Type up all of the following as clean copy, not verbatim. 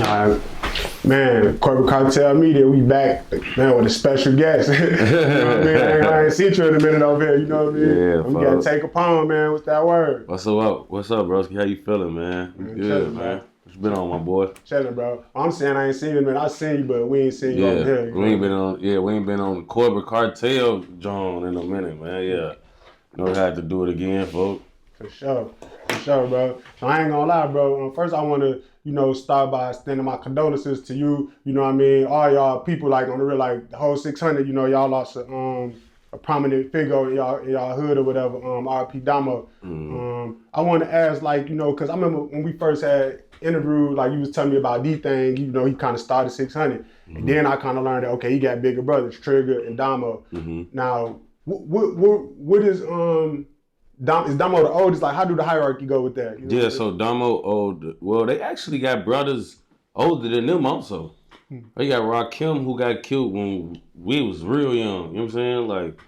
Man, Corporate Cartel Media, we back, man, with a special guest. You know what I mean? I ain't seen you in a minute over here, you know what I mean? Yeah, we gotta take Capone, man. What's that word? What's up? What's up, broski? How you feeling, man? Good, man. What you been on, my boy? Chilling, bro. I'm saying I ain't seen you, man. I seen you, but we ain't seen you over here. We ain't been on the Corporate Cartel John in a minute, man. Yeah. Know how to do it again, folks. For sure, bro. So I ain't gonna lie, bro. First, I want to, start by extending my condolences to you. You know what I mean? All y'all people, like, on the real, like, the whole 600, y'all lost a prominent figure in y'all hood or whatever, RP Domo. I want to ask, like, because I remember when we first had interviewed, like, you was telling me about D-Thing, he kind of started 600. And then I kind of learned that, okay, he got bigger brothers, Trigger and Domo. Now, what is Domo the oldest? Like, how do the hierarchy go with that? Yeah, so Domo old. Well, they actually got brothers older than them also. They got Rakim, who got killed when we was real young. You know what I'm saying? Like,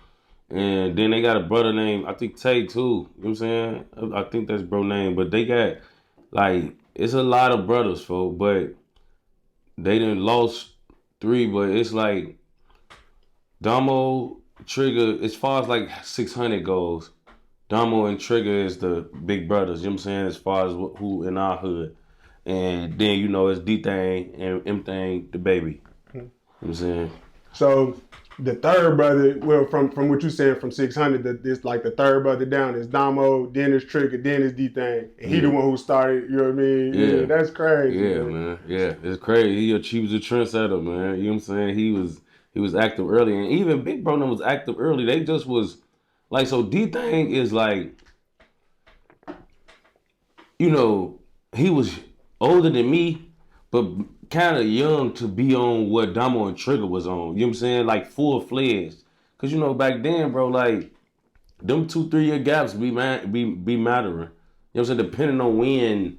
and then they got a brother named, I think, Tay too. You know what I'm saying? I think that's bro name. But they got, like, it's a lot of brothers, folks. But they done lost 3. But it's like Domo, Trigger, as far as like 600 goes, Domo and Trigger is the big brothers, you know what I'm saying, as far as who in our hood. And then, it's D-Thing and M-Thing, the baby. You know what I'm saying? So the third brother, well, from what you saying from 600, it's like the third brother down is Domo, then it's Trigger, then it's D-Thing. And he the one who started, you know what I mean? Yeah, that's crazy. Yeah, man. Yeah, it's crazy. He was a trendsetter, man. You know what I'm saying? He was active early. And even Big Bro was active early. They just was... Like, so D-Thing is like, he was older than me, but kind of young to be on what Domo and Trigger was on. You know what I'm saying? Like, full-fledged. Because, back then, bro, like, them 2-3 year gaps be mattering. You know what I'm saying? Depending on when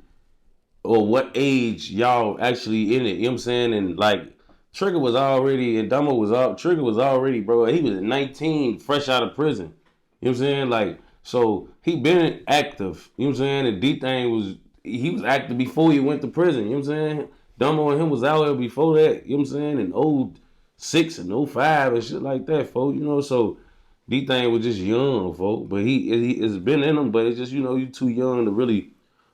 or what age y'all actually in it. You know what I'm saying? And, like, Trigger was already, and Trigger was already, bro, he was 19, fresh out of prison. You know what I'm saying? Like, so he been active. You know what I'm saying? And D-Thing he was active before he went to prison. You know what I'm saying? Domo and him was out there before that. You know what I'm saying? In 06 and 05 and shit like that, folks. So D-Thing was just young, folks. But it's been in him, but it's just, you too young to really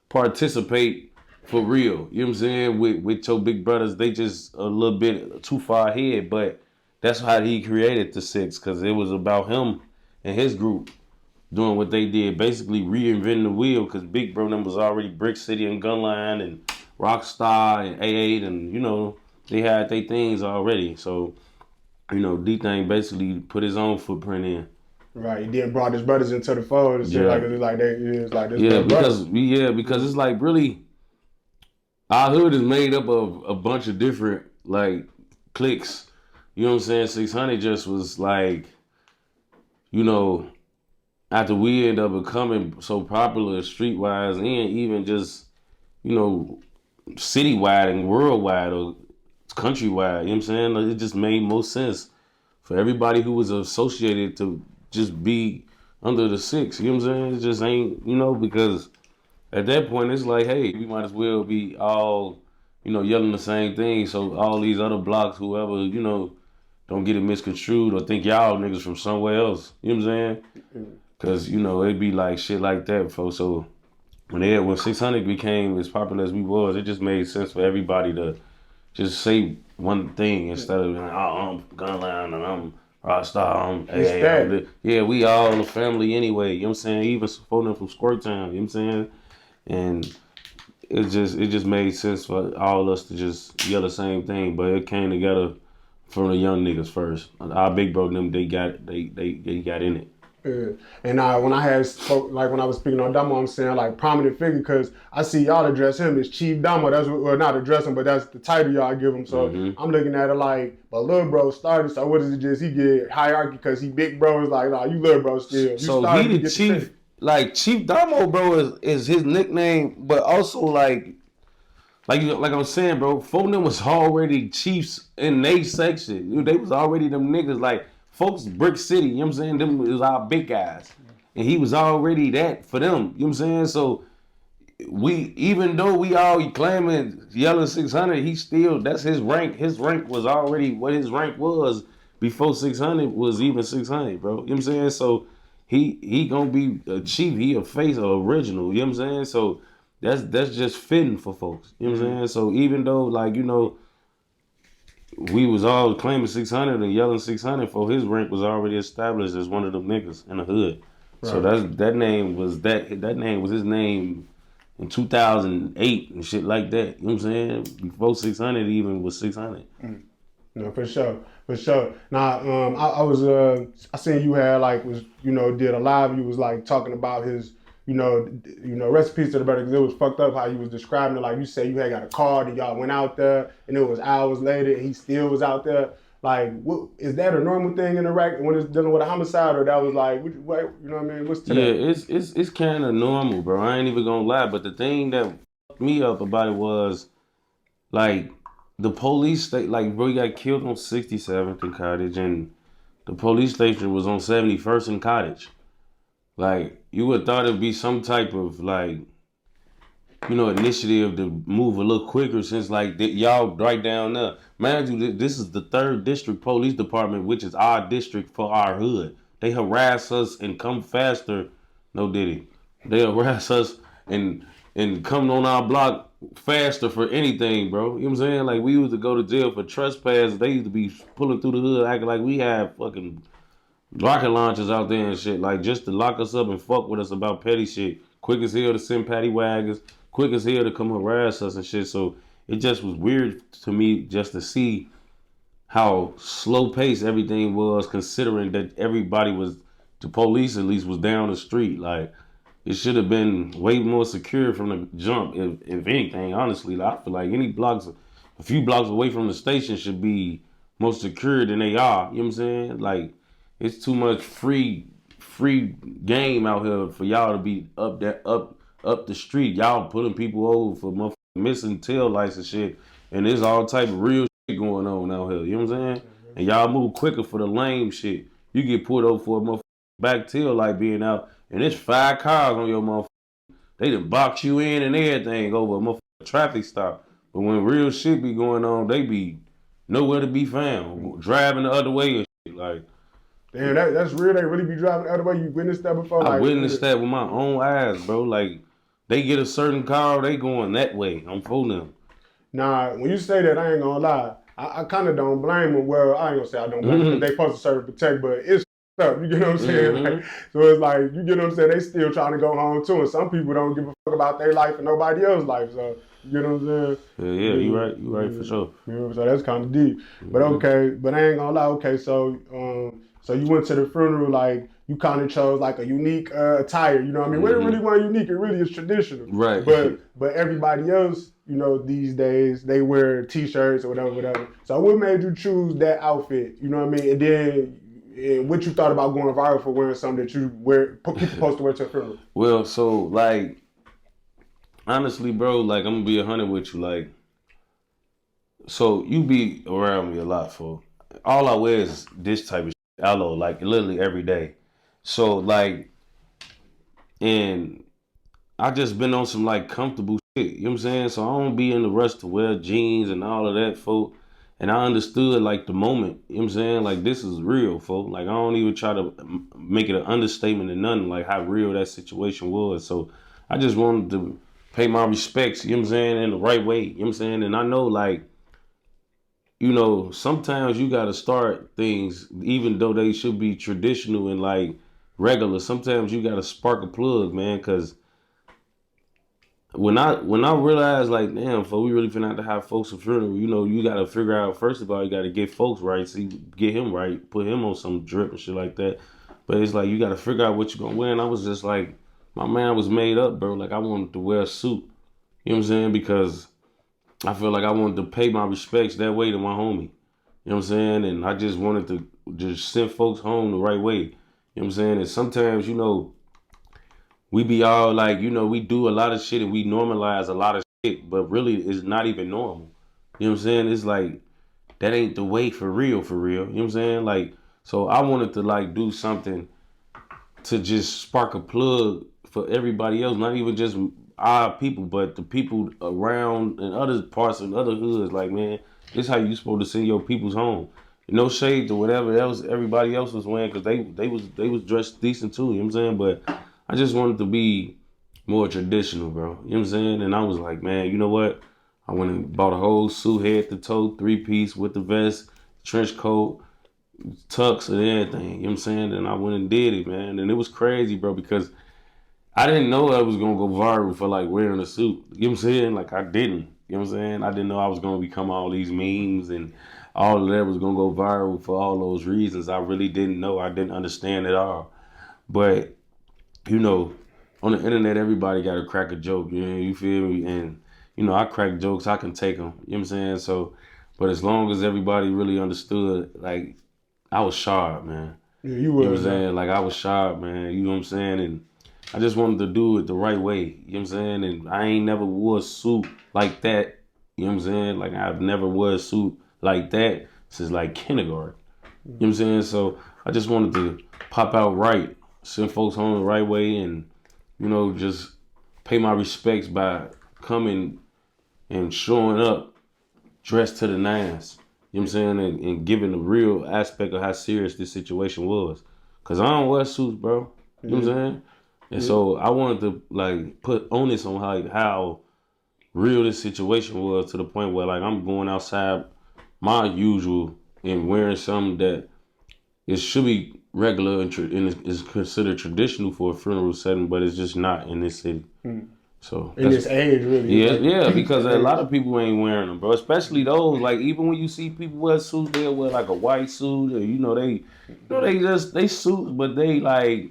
participate for real. You know what I'm saying? With your big brothers, they just a little bit too far ahead. But that's how he created the 6, because it was about him and his group doing what they did, basically reinventing the wheel, because Big Bro them was already Brick City and Gunline and Rockstar and A8 and, they had their things already. So, D-Thing basically put his own footprint in. Right, he then brought his brothers into the fold and shit because it's like really, our hood is made up of a bunch of different, like, cliques. You know what I'm saying? 600 just was like, after we end up becoming so popular streetwise and even just, citywide and worldwide or countrywide, you know what I'm saying? It just made most sense for everybody who was associated to just be under the 6, you know what I'm saying? It just ain't, because at that point it's like, hey, we might as well be all, yelling the same thing, so all these other blocks, whoever, don't get it misconstrued or think y'all niggas from somewhere else. You know what I'm saying? Because, it'd be like shit like that, folks. So when 600 became as popular as we was, it just made sense for everybody to just say one thing instead of, I'm Gunline and I'm Rockstar. Yeah, we all a family anyway. You know what I'm saying? Even supporting them from Squirt Town. You know what I'm saying? And it just made sense for all of us to just yell the same thing, but it came together from the young niggas first. Our big bro them, they got in it. Yeah. And when I was speaking on Domo, I'm saying like prominent figure, because I see y'all address him as Chief Domo. That's not address him, but that's the title y'all give him. So I'm looking at it like, but little bro started. So what is it? Just he get hierarchy because he big bro is like, nah, you little bro still. You so he the chief. Like Chief Domo, bro, is his nickname, but also like I'm saying, bro, folk them was already chiefs in their section. They was already them niggas. Like, folks, Brick City, you know what I'm saying? Them was our big guys. And he was already that for them. You know what I'm saying? So even though we all claiming yelling 600, he still, that's his rank. His rank was already what his rank was before 600 was even 600, bro. You know what I'm saying? So he gonna be a chief. He a face, a original. You know what I'm saying? So that's just fitting for folks. You know what I'm saying? So even though like we was all claiming 600 and yelling 600 for his rank was already established as one of them niggas in the hood. Right. So that name was his name in 2008 and shit like that. You know what I'm saying? Before 600 even was 600. No, for sure. Now, I seen you had did a live. You was like talking about his, recipes to the better, because it was fucked up how you was describing it. Like you said, you had got a card and y'all went out there, and it was hours later, and he still was out there. Like, is that a normal thing in Iraq when it's dealing with a homicide, or that was like, what, you know what I mean? What's to that? Yeah, it's kind of normal, bro. I ain't even gonna lie. But the thing that fucked me up about it was, like, the police state, like, bro, he got killed on 67th and Cottage, and the police station was on 71st and Cottage. Like, you would thought it'd be some type of, like, initiative to move a little quicker since, like, y'all right down there. Mind you, this is the 3rd District Police Department, which is our district for our hood. They harass us and come faster. No diddy. They harass us and come on our block faster for anything, bro. You know what I'm saying? Like, we used to go to jail for trespass. They used to be pulling through the hood acting like we had fucking rocket launchers out there and shit, like, just to lock us up and fuck with us about petty shit. Quick as hell to send paddy wagons, quick as hell to come harass us and shit. So it just was weird to me just to see how slow paced everything was, considering that everybody was, the police at least was down the street. Like, it should have been way more secure from the jump, if anything, honestly. Like, I feel like a few blocks away from the station should be more secure than they are. You know what I'm saying? Like, it's too much free game out here for y'all to be up the street. Y'all putting people over for motherfucking missing tail lights and shit. And there's all type of real shit going on out here. You know what I'm saying? And y'all move quicker for the lame shit. You get pulled over for a motherfucking back tail light being out, and it's 5 cars on your motherfucker. They done box you in and everything over a motherfucking traffic stop. But when real shit be going on, they be nowhere to be found. Driving the other way and shit. Like, damn, that's real. They really be driving the other way. You witnessed that before? I witnessed that with my own eyes, bro. Like, they get a certain car, they going that way. I'm for them. Nah, when you say that, I ain't gonna lie. I kind of don't blame them. Well, I ain't gonna say I don't blame them, because they supposed to serve and protect, but it's up. You get what I'm saying? Like, so it's like, you get what I'm saying? They still trying to go home too, and some people don't give a fuck about their life and nobody else's life. So you get what I'm saying? Yeah, you right for sure. You know, so that's kind of deep. But okay, but I ain't gonna lie. Okay, so you went to the funeral, like, you kind of chose like a unique attire. You know what I mean? Well, it really wasn't unique. It really is traditional. Right. But everybody else, these days they wear T-shirts or whatever. So what made you choose that outfit? You know what I mean? And then what you thought about going viral for wearing something that people supposed to wear to a funeral? Well, so, like, honestly, bro, like, I'm gonna be 100 with you. Like, so you be around me a lot, for all I wear is this type of shit, aloe, like, literally every day. So, like, and I just been on some, like, comfortable shit, you know what I'm saying? So I don't be in the rush to wear jeans and all of that, folk. And I understood, like, the moment, you know what I'm saying? Like, this is real, folk. Like, I don't even try to make it an understatement or nothing, like, how real that situation was. So I just wanted to pay my respects, you know what I'm saying, in the right way, you know what I'm saying? And I know, like, sometimes you gotta start things, even though they should be traditional and, like, regular. Sometimes you gotta spark a plug, man, because when I realized, like, damn, we really finna have to have folks a funeral, you gotta figure out, first of all, you gotta get folks right, see, get him right, put him on some drip and shit like that. But it's like, you gotta figure out what you're gonna wear. And I was just like, my man was made up, bro. Like, I wanted to wear a suit, you know what I'm saying? Because I feel like I wanted to pay my respects that way to my homie, you know what I'm saying? And I just wanted to just send folks home the right way, you know what I'm saying? And sometimes, we be all like, we do a lot of shit and we normalize a lot of shit, but really it's not even normal. You know what I'm saying? It's like, that ain't the way for real, you know what I'm saying? Like, so I wanted to, like, do something to just spark a plug for everybody else, not even just our people, but the people around in other parts and other hoods, like, man, this is how you supposed to send your peoples home. No shade to whatever else everybody else was wearing, because they was dressed decent too, you know what I'm saying? But I just wanted to be more traditional, bro. You know what I'm saying? And I was like, man, you know what? I went and bought a whole suit, head to toe, 3-piece with the vest, trench coat, tux and everything. You know what I'm saying? And I went and did it, man. And it was crazy, bro, because I didn't know I was gonna go viral for like wearing a suit. You know what I'm saying? Like I didn't. You know what I'm saying? I didn't know I was gonna become all these memes and all of that was gonna go viral for all those reasons. I really didn't know. I didn't understand it all. But, you know, on the internet, everybody got to crack a joke. You feel me? And, you know, I crack jokes. I can take them. You know what I'm saying? So, but as long as everybody really understood, like, I was sharp, man. Yeah, you know what I'm saying? Like, I was sharp, man. You know what I'm saying? And I just wanted to do it the right way. You know what I'm saying? And I ain't never wore a suit like that. You know what I'm saying? Like, I've never wore a suit like that since, like, kindergarten. You know what I'm saying? So I just wanted to pop out right, send folks home the right way, and, you know, just pay my respects by coming and showing up dressed to the nines. You know what I'm saying? And giving the real aspect of how serious this situation was. Because I don't wear suits, bro. You know what I'm saying? And so I wanted to, like, put onus on how real this situation was, to the point where, like, I'm going outside my usual and wearing something that it should be regular and is considered traditional for a funeral setting, but it's just not in this city. So in this age, really. Yeah, because a lot of people ain't wearing them, bro. Especially those, like, even when you see people wear suits, they'll wear like a white suit, or they suits, but they like,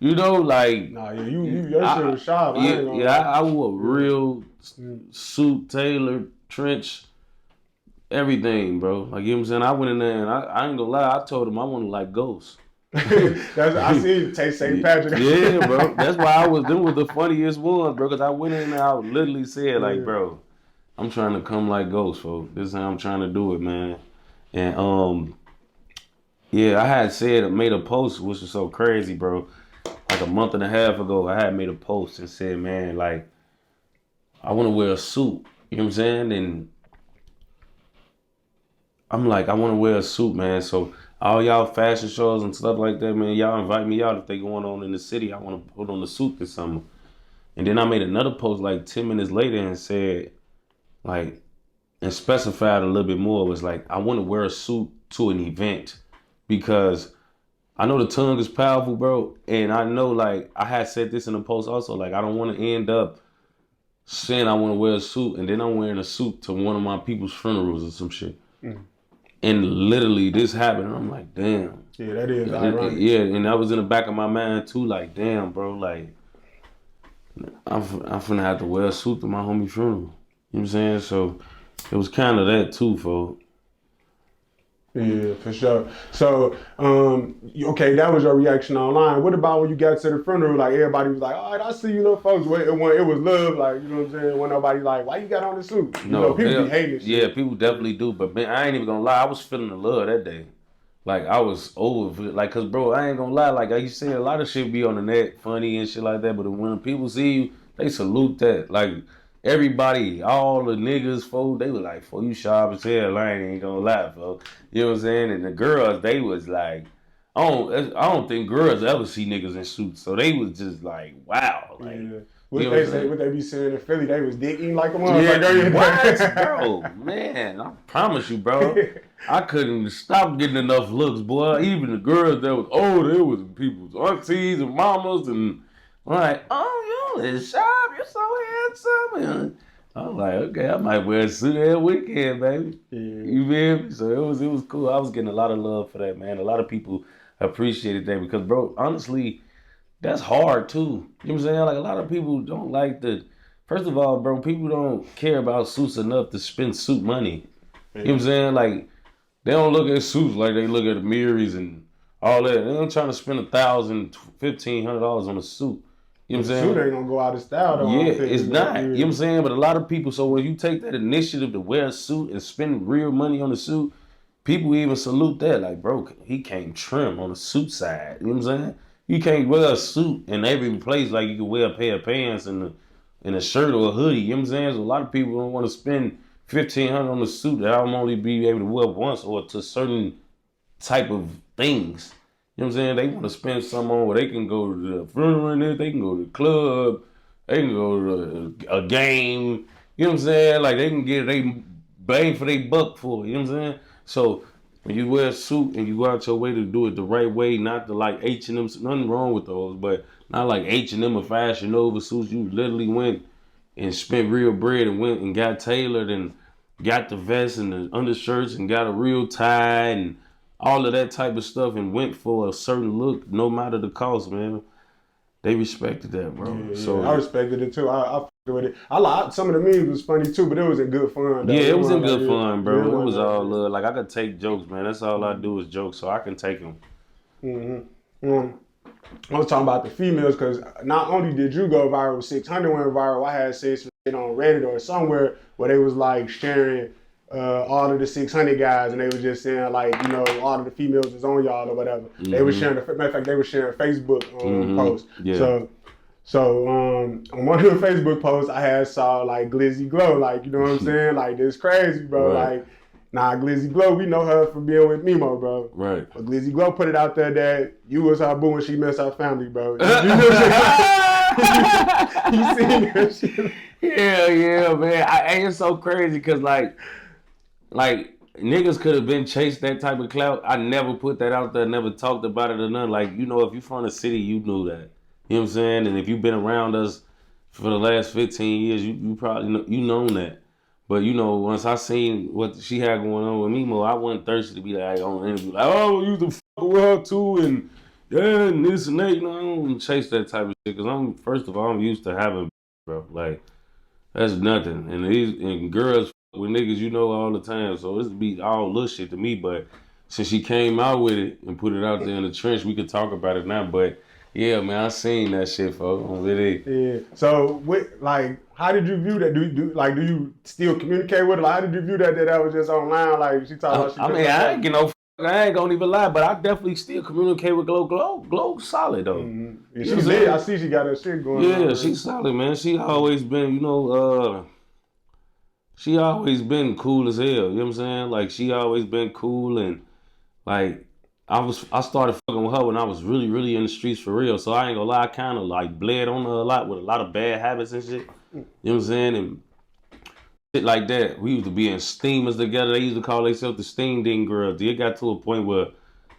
like. Nah, yeah, your shit was sharp. I wore a real suit, tailored, trench, everything, bro. Like, you know what I'm saying? I went in there and I ain't gonna lie, I told him I wanted like ghosts. I see you take St. Patrick. Yeah, bro. That's why them was the funniest ones, bro. Because I went in there, I literally said, like, bro, I'm trying to come like ghosts, folks. This is how I'm trying to do it, man. And I had made a post, which was so crazy, bro. Like a month and a half ago, I had made a post and said, man, like, I want to wear a suit. You know what I'm saying? And I'm like, I want to wear a suit, man. So all y'all fashion shows and stuff like that, man, y'all invite me out if they going on in the city. I want to put on the suit this summer. And then I made another post like 10 minutes later and said, like, and specified a little bit more. It was like, I want to wear a suit to an event because I know the tongue is powerful, bro. And I know, like, I had said this in the post also, like, I don't want to end up saying I want to wear a suit and then I'm wearing a suit to one of my people's funerals or some shit. And literally this happened, and I'm like, damn. Yeah, that is ironic. Yeah, and that was in the back of my mind too, like, damn, bro, like, I'm finna have to wear a suit to my homie funeral. You know what I'm saying? So it was kind of that too, folks. Yeah, for sure. So, okay, that was your reaction online. What about when you got to the funeral? Like, everybody was like, all right, I see you little folks. It was love, like, you know what I'm saying? When nobody like, why you got on the suit? No, people be hating shit. Yeah, people definitely do. But, man, I ain't even gonna lie. I was feeling the love that day. Like, I was over it. Like, cause, bro, I ain't gonna lie. Like you said, a lot of shit be on the net, funny and shit like that. But when people see you, they salute that. Like, everybody, all the niggas, folks, they was like, "For you sharp as hell, I ain't gonna lie, folks." You know what I'm saying? And the girls, they was like, I don't think girls ever see niggas in suits, so they was just like, wow. Like, What they be saying in Philly, they was digging like a motherfucker. What? Bro, man, I promise you, bro. I couldn't stop getting enough looks, boy. Even the girls that was older, it was people's aunties and mamas, and I'm like, oh, you is sharp, you're so handsome. And I was like, okay, I might wear a suit every weekend, baby. Yeah. You feel me? So it was cool. I was getting a lot of love for that, man. A lot of people appreciated that because, bro, honestly, that's hard too. You know what I'm saying? Like, a lot of people don't like first of all, bro, people don't care about suits enough to spend suit money. You know what I'm saying? Like, they don't look at suits like they look at the Miris and all that. They ain't trying to spend $1,000, $1,500 on a suit. You know what I'm saying? The suit ain't gonna go out of style though. Yeah, it's not. You know what I'm saying? But a lot of people, so when you take that initiative to wear a suit and spend real money on the suit, people even salute that. Like, bro, he came trim on the suit side. You know what I'm saying? You can't wear a suit in every place like you can wear a pair of pants and a shirt or a hoodie. You know what I'm saying? So a lot of people don't want to spend $1,500 on a suit that I'm only be able to wear once or to certain type of things. You know what I'm saying? They want to spend some on where they can go to the funeral and they can go to the club, they can go to a game. You know what I'm saying? Like they can get they bang for their buck for it. You know what I'm saying? So when you wear a suit and you go out your way to do it the right way, not the like H&M, nothing wrong with those, but not like H&M or Fashion Nova suits. You literally went and spent real bread and went and got tailored and got the vest and the undershirts and got a real tie and all of that type of stuff and went for a certain look, no matter the cost, man. They respected that, bro. Yeah, So I respected it too. I fucked with it. I like some of the memes was funny too, but it was in good fun. Though. yeah, it was in wasn't good fun, bro. Yeah, It was all like, love. Like I could take jokes, man. That's all I do is jokes, so I can take them. I was talking about the females because not only did you go viral, 600 went viral. I had seen some shit on Reddit or somewhere where they was like sharing all of the 600 guys, and they was just saying like, you know, all of the females is on y'all or whatever. They were sharing. Matter of fact, they were sharing Facebook posts. Yeah. So on one of the Facebook posts, I had saw like Glizzy Glow, like, you know what I'm saying? Like, this crazy, bro. Right. Like, nah, Glizzy Glow, we know her for being with Mimo, bro. Right. But Glizzy Glow put it out there that you was her boo and she missed her family, bro. You seen that shit? Yeah, man. It's so crazy because like niggas could have been chased that type of clout. I never put that out there, never talked about it or nothing. Like, you know, if you from the city, you knew that. You know what I'm saying? And if you've been around us for the last 15 years, you probably know, you known that. But you know, once I seen what she had going on with Mimo, I wasn't thirsty to be like on an interview, like, oh, you the fuck with her too, and yeah, and this and that. You know, I don't chase that type of shit because first of all, I'm used to having, bro. Like that's nothing. And girls fuck with niggas, you know, all the time. So this be all little shit to me. But since she came out with it and put it out there in the trench, we could talk about it now. But yeah, man, I seen that shit, folks. Yeah. So, like, how did you view that? Do you still communicate with her? Like, how did you view that was just online? Like, she talked about. I ain't get no. I ain't gonna even lie, but I definitely still communicate with Glow. Glow solid though. Yeah, she's lit. I see she got her shit going on. Yeah, she's solid, man. She always been, you know, she always been cool as hell. You know what I'm saying? Like she always been cool and like I started fucking with her when I was really, really in the streets for real. So I ain't gonna lie, I kind of like bled on her a lot with a lot of bad habits and shit. You know what I'm saying? And shit like that. We used to be in steamers together. They used to call themselves the Steam Ding Girls. It got to a point where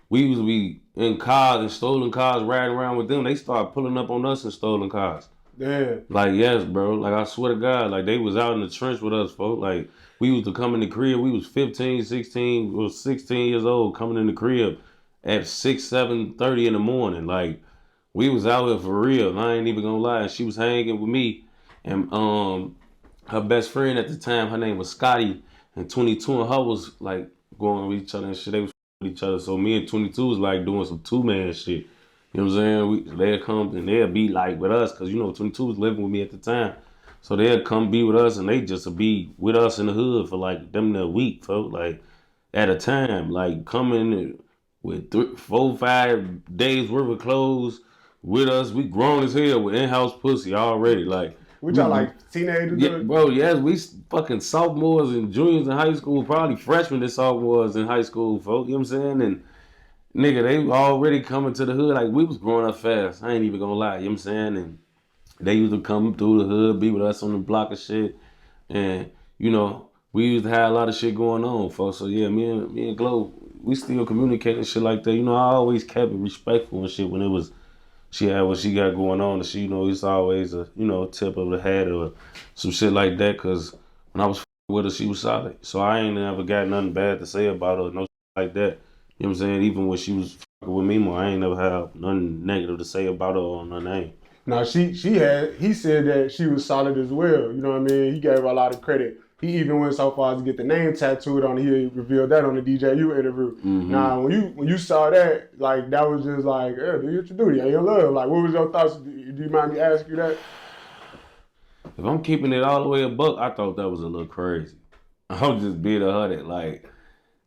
we used to be in cars and stolen cars, riding around with them. They started pulling up on us in stolen cars. Yeah. Like, yes, bro. Like, I swear to God, like, they was out in the trench with us, folks. Like, we used to come in the crib. We was 15, 16, or 16 years old coming in the crib at 6, 7:30 in the morning. Like, we was out here for real. I ain't even gonna lie. And she was hanging with me. And her best friend at the time, her name was Scotty. And 22 and her was, like, going with each other and shit. They was with each other. So me and 22 was, like, doing some two-man shit. You know what I'm saying? They'll come and they'll be like with us because, you know, 22 was living with me at the time. So they'll come be with us and they just be with us in the hood for like them a week, folks. Like at a time, like coming with 4, 5 days worth of clothes with us. We grown as hell with in-house pussy already. Like we y'all like teenagers? Yeah, bro, yes, we fucking sophomores and juniors in high school, probably freshmen and sophomores in high school, folks. You know what I'm saying? And nigga, they already coming to the hood. Like, we was growing up fast. I ain't even gonna lie. You know what I'm saying? And they used to come through the hood, be with us on the block and shit. And, you know, we used to have a lot of shit going on, folks. So, yeah, me and Glow, we still communicating shit like that. You know, I always kept it respectful and shit when it was, she had what she got going on. And she, you know, it's always a, you know, tip of the hat or some shit like that. Because when I was with her, she was solid. So I ain't never got nothing bad to say about her, no shit like that. You know what I'm saying? Even when she was fucking with Mimo, I ain't never had nothing negative to say about her or her name. Now he said that she was solid as well. You know what I mean? He gave her a lot of credit. He even went so far as to get the name tattooed on. He revealed that on the DJU interview. Mm-hmm. Now, when you saw that, like that was just like, do what you do, yeah, you love. Like, what was your thoughts? Do you mind me asking you that? If I'm keeping it all the way a buck, I thought that was a little crazy. I'm just being 100. Like,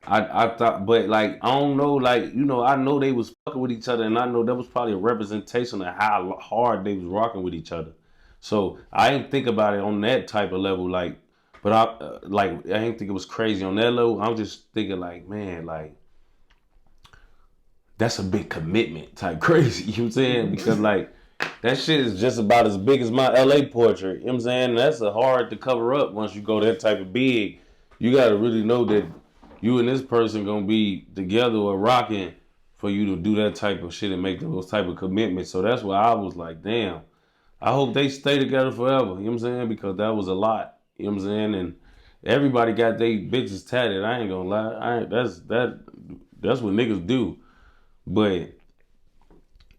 I thought, but like I don't know, like I know they was fucking with each other, and I know that was probably a representation of how hard they was rocking with each other. So I didn't think about it on that type of level, like, but I didn't think it was crazy on that level. I'm just thinking like, man, like that's a big commitment type crazy. You know what I'm saying? Because like that shit is just about as big as my LA portrait. You know what I'm saying? That's a hard to cover up once you go that type of big. You gotta really know that you and this person gonna be together or rocking for you to do that type of shit and make those type of commitments. So that's why I was like, damn, I hope they stay together forever. You know what I'm saying? Because that was a lot. You know what I'm saying? And everybody got their bitches tatted. I ain't gonna lie. That's what niggas do. But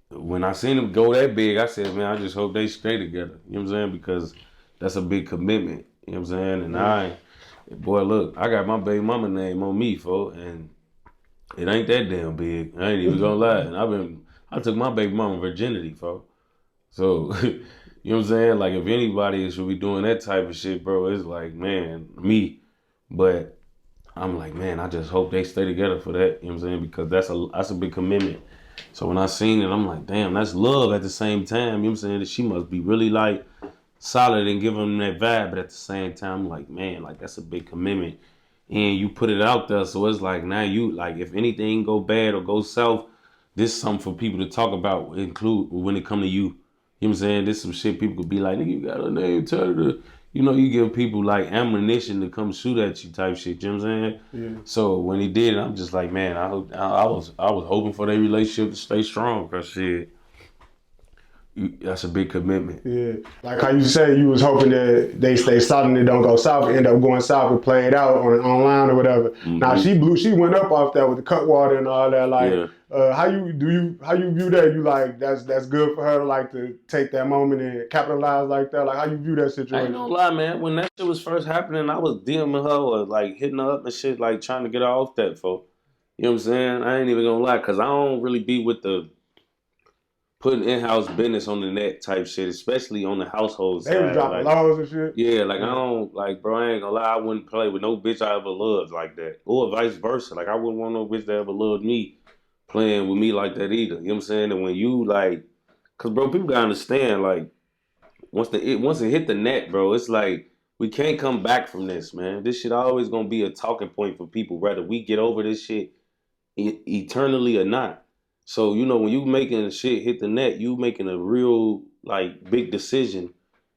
when I seen them go that big, I said, man, I just hope they stay together. You know what I'm saying? Because that's a big commitment. You know what I'm saying? And boy, look, I got my baby mama name on me, folks, and it ain't that damn big. I ain't even gonna lie. And I took my baby mama virginity, folks. So, you know what I'm saying? Like, if anybody should be doing that type of shit, bro, it's like, man, me. But I'm like, man, I just hope they stay together for that. You know what I'm saying? Because that's a big commitment. So when I seen it, I'm like, damn, that's love at the same time. You know what I'm saying? That she must be really like solid and giving them that vibe, but at the same time, I'm like, man, like that's a big commitment. And you put it out there, so it's like now you like if anything go bad or go south, this is something for people to talk about, include when it come to you. You know what I'm saying? This some shit people could be like, nigga, you got a name, tell her to, you give people like ammunition to come shoot at you type shit. You know what I'm saying? Yeah. So when he did it, I'm just like, man, I was hoping for their relationship to stay strong, cause shit, that's a big commitment. Yeah, like how you say you was hoping that they stay solid and they don't go south, end up going south and play it out online or whatever. Now she went up off that with the cut water and all that. Like, Yeah. how you view that? You like that's good for her to like to take that moment and capitalize like that. Like how you view that I situation? ain't gonna lie, man. When that shit was first happening, I was DMing her or like hitting her up and shit, like trying to get her off that for. You know what I'm saying? I ain't even gonna lie, cause I don't really be with the putting in-house business on the net type shit, especially on the household They was side. dropping Like, laws and shit. yeah, like I don't like, bro. I ain't gonna lie, I wouldn't play with no bitch I ever loved like that, or vice versa. Like I wouldn't want no bitch that ever loved me playing with me like that either. You know what I'm saying? And when you like, cause bro, people gotta understand, like once it hit the net, bro, it's like we can't come back from this, man. This shit always gonna be a talking point for people, whether we get over this shit eternally or not. So when you making shit hit the net, you making a real like big decision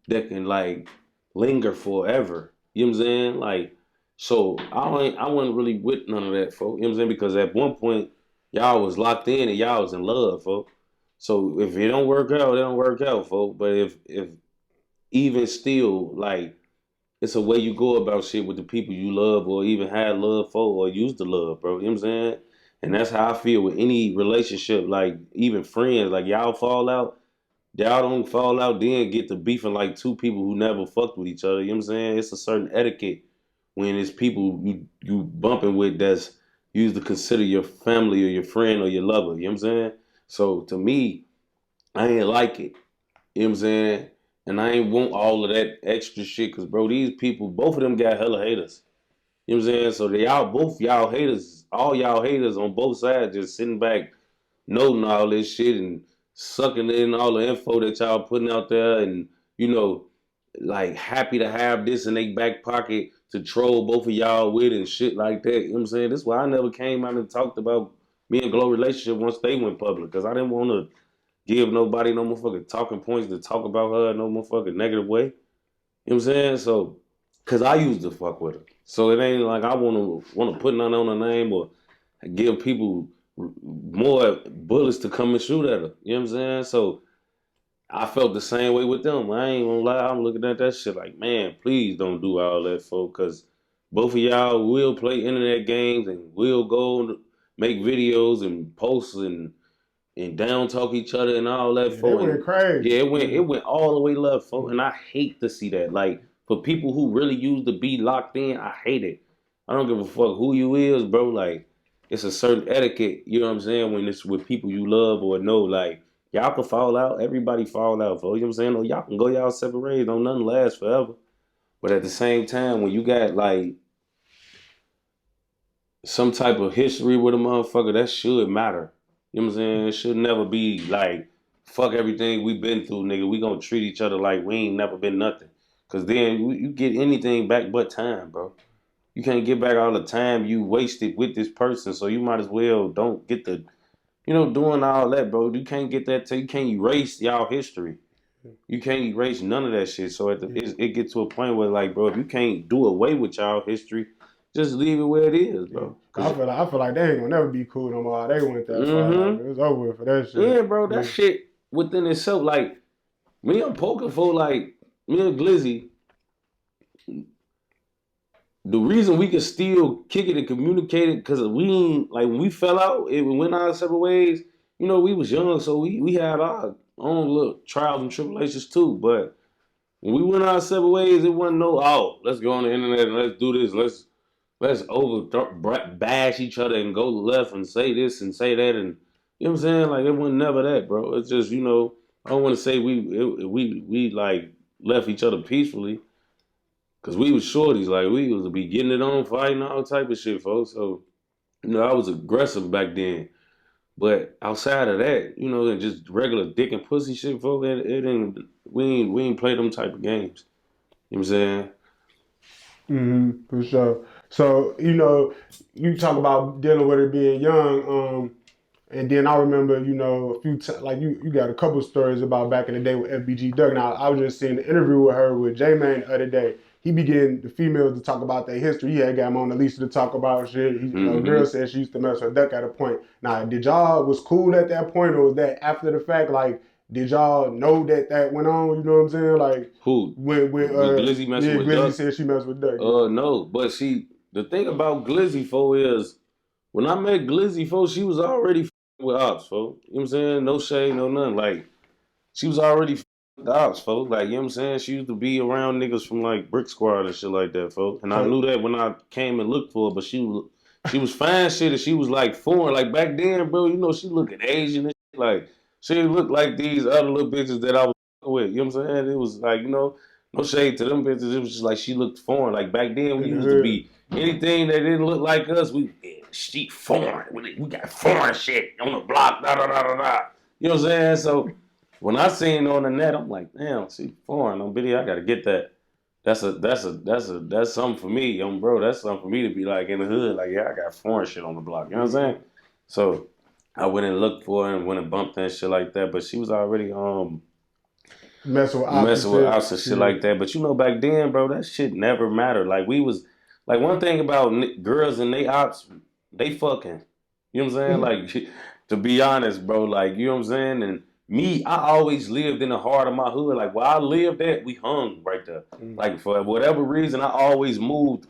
that can like linger forever. You know what I'm saying? Like, so I wasn't really with none of that, folks. You know what I'm saying? Because at one point y'all was locked in and y'all was in love, folks. So if it don't work out, it don't work out, folks. But if even still, like it's a way you go about shit with the people you love or even had love for or used to love, bro. You know what I'm saying? And that's how I feel with any relationship, like even friends, like y'all don't fall out, then get to beefing like two people who never fucked with each other. You know what I'm saying? It's a certain etiquette when it's people you bumping with that's used to consider your family or your friend or your lover. You know what I'm saying? So to me, I ain't like it. You know what I'm saying? And I ain't want all of that extra shit because, bro, these people, both of them got hella haters. You know what I'm saying? So both y'all haters, all y'all haters on both sides just sitting back, noting all this shit and sucking in all the info that y'all putting out there and, you know, like happy to have this in their back pocket to troll both of y'all with and shit like that. You know what I'm saying? That's why I never came out and talked about me and Glow relationship once they went public because I didn't want to give nobody no motherfucking talking points to talk about her in no motherfucking negative way. You know what I'm saying? So, cause I used to fuck with her. So it ain't like I wanna put nothing on her name or give people more bullets to come and shoot at her. You know what I'm saying? So I felt the same way with them. I ain't gonna lie, I'm looking at that shit like, man, please don't do all that, folks, cause both of y'all will play internet games and will go and make videos and posts and down talk each other and all that. Yeah, they went crazy. Yeah, it went all the way left, folk, and I hate to see that. Like for people who really used to be locked in, I hate it. I don't give a fuck who you is, bro. Like it's a certain etiquette, you know what I'm saying? When it's with people you love or know, like y'all can fall out, everybody fall out, folks. You know what I'm saying? Or y'all can go y'all separate ways. Don't nothing last forever. But at the same time, when you got like some type of history with a motherfucker, that should matter. You know what I'm saying? It should never be like, fuck everything we been through, nigga. We gonna treat each other like we ain't never been nothing. Cause then you get anything back but time, bro. You can't get back all the time you wasted with this person, so you might as well don't get the, doing all that, bro. You can't get that, you can't erase y'all history. You can't erase none of that shit. So it gets to a point where, like, bro, if you can't do away with y'all history, just leave it where it is, bro. I feel like they ain't gonna never be cool no more. They went that far. Like, it's over with for that shit. Yeah, bro, that shit within itself, like, me and Poker for, like, me and Glizzy, the reason we could still kick it and communicate it, because when we fell out, we went our separate ways, we was young, so we had our own little trials and tribulations too, but when we went our separate ways, it wasn't let's go on the internet and let's do this, let's bash each other and go left and say this and say that, and you know what I'm saying? Like, it wasn't never that, bro. It's just, I don't want to say we like left each other peacefully, because we was shorties. Like, we was be getting it on, fighting, all type of shit, folks. So, I was aggressive back then. But outside of that, and just regular dick and pussy shit, folks, we ain't play them type of games. You know what I'm saying? For sure. So, you talk about dealing with her being young, and then I remember, a few times, like you got a couple stories about back in the day with FBG Doug. Now, I was just seeing the interview with her with J-Man the other day. He began the females to talk about their history. He had got Mona Lisa to talk about shit. A girl said she used to mess with Duck at a point. Now, did y'all was cool at that point, or was that after the fact? Like, did y'all know that went on? You know what I'm saying? Like, who? When Glizzy messing with Glizzy Duck? said she messed with Duck. No, but see, the thing about Glizzy, is when I met Glizzy, she was already with ops, folks. You know what I'm saying? No shade, no nothing. Like, she was already with the ops, folks. Like, you know what I'm saying? She used to be around niggas from, like, Brick Squad and shit like that, folks. And I knew that when I came and looked for her, but she was fine shit, and she was, like, foreign. Like, back then, bro, she looking Asian and shit. Like, she looked like these other little bitches that I was with. You know what I'm saying? It was, like, no shade to them bitches. It was just like she looked foreign. Like, back then, we used to be anything that didn't look like us, she foreign. We got foreign shit on the block, da da da da da. You know what I'm saying? So when I seen her on the net, I'm like, damn, she foreign on video. I gotta get that. That's something for me, bro. That's something for me to be like in the hood. Like, yeah, I got foreign shit on the block. You know what I'm saying? So I went and looked for her and went and bumped her and shit like that. But she was already messing with ops and shit like that. But back then, bro, that shit never mattered. Like, we was like, one thing about girls and they ops, they fucking. You know what I'm saying? Like, to be honest, bro, like, you know what I'm saying? And me, I always lived in the heart of my hood. Like, where I lived at, we hung right there. Like, for whatever reason, I always moved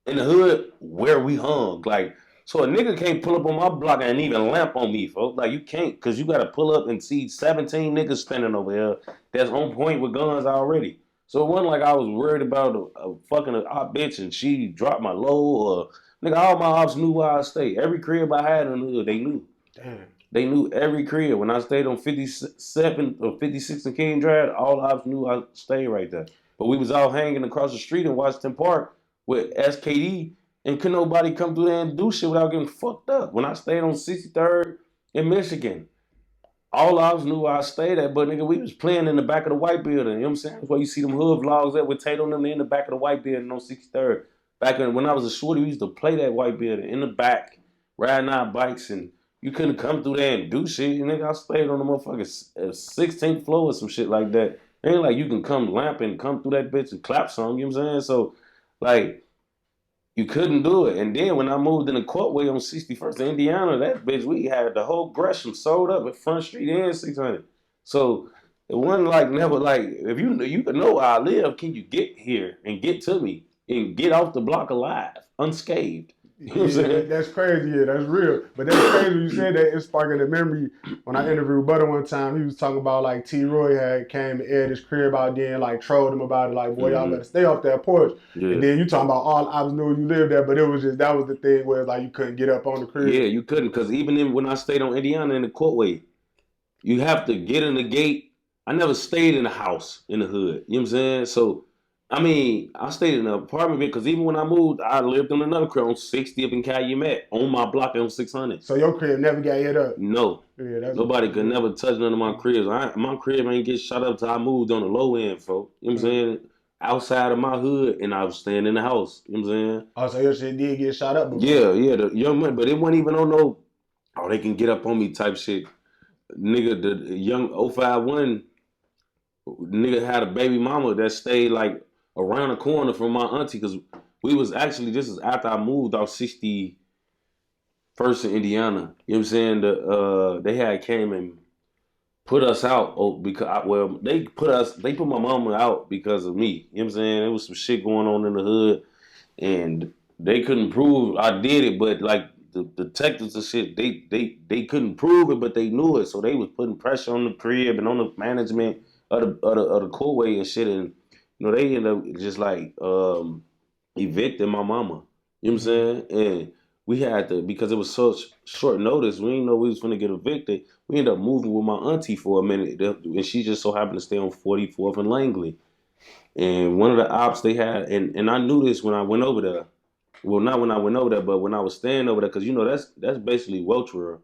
in the hood where we hung. Like, so a nigga can't pull up on my block and even lamp on me, folks. Like, you can't, because you got to pull up and see 17 niggas standing over here that's on point with guns already. So it wasn't like I was worried about a fucking op bitch and she dropped my low, or nigga, all my ops knew where I stayed. Every crib I had in the hood, they knew. Damn. They knew every crib. When I stayed on 57 or 56 and King Drive, all ops knew I stayed right there. But we was all hanging across the street in Washington Park with SKD, and couldn't nobody come through there and do shit without getting fucked up. When I stayed on 63rd in Michigan, all ops knew where I stayed at, but nigga, we was playing in the back of the white building. You know what I'm saying? That's why you see them hood vlogs that with Tate on them in the back of the white building on 63rd. Back when I was a shorty, we used to play that white building in the back, riding our bikes, and you couldn't come through there and do shit. Nigga, I stayed on the motherfucking 16th floor or some shit like that. It ain't like you can come lamp and come through that bitch and clap some, you know what I'm saying? So, like, you couldn't do it. And then when I moved in the Courtway on 61st in Indiana, that bitch, we had the whole Gresham sold up at Front Street and 600. So it wasn't like never like, if you could know where I live, can you get here and get to me and get off the block alive, unscathed? You know what I'm saying? That's crazy. Yeah, that's real. But that's crazy you said that. It's sparking a memory. When I interviewed Butta one time, he was talking about like T. Roy had came and aired his crib out there and like trolled him about it. Like, boy, y'all better stay off that porch. Yeah. And then you talking about all I knew you lived there, but it was just, that was the thing where like you couldn't get up on the crib. Yeah, you couldn't, because even when I stayed on Indiana in the Courtway, you have to get in the gate. I never stayed in a house in the hood. You know what I'm saying? So I mean, I stayed in an apartment because even when I moved, I lived in another crib on 60th and Calumet on my block on 600. So your crib never got hit up. No. Yeah, that's Nobody could never touch none of my cribs. My crib ain't get shot up till I moved on the low end, folks. You know what I'm saying? Outside of my hood, and I was staying in the house. You know what I'm saying? Oh, so your shit did get shot up before? Yeah, the young man, but it wasn't even on no, oh, they can get up on me type shit. Nigga, the young 051 nigga had a baby mama that stayed like around the corner from my auntie because we was actually, this is after I moved out 61st in Indiana. You know what I'm saying? They had came and put us out because they put my mama out because of me. You know what I'm saying? There was some shit going on in the hood and they couldn't prove I did it, but like the detectives and shit, they couldn't prove it, but they knew it. So they was putting pressure on the crib and on the management of the courtway and shit. And they ended up just like evicting my mama. You know what I'm saying? And we had to, because it was such short notice, we didn't know we was gonna get evicted. We ended up moving with my auntie for a minute, and she just so happened to stay on 44th and Langley. And one of the ops they had, and I knew this when I went over there. Well, not when I went over there, but when I was staying over there, because that's basically Welchera.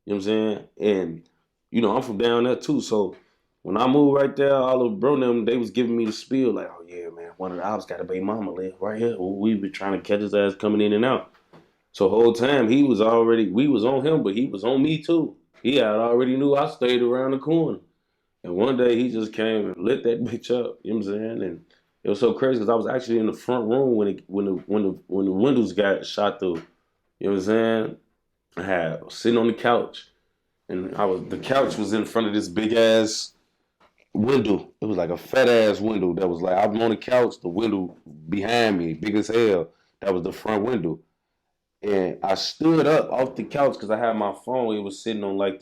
You know what I'm saying? And I'm from down there too. So when I moved right there, all of bro them, they was giving me the spiel like, oh yeah, man, one of the ops got a baby mama live right here. Well, we been trying to catch his ass coming in and out. So the whole time we was on him, but he was on me too. He had already knew I stayed around the corner. And one day he just came and lit that bitch up. You know what I'm saying? And it was so crazy because I was actually in the front room when the windows got shot through. You know what I'm saying? I was sitting on the couch, and the couch was in front of this big ass window. It was like a fat ass window that was like I'm on the couch, the window behind me, big as hell. That was the front window. And I stood up off the couch because I had my phone. It was sitting on like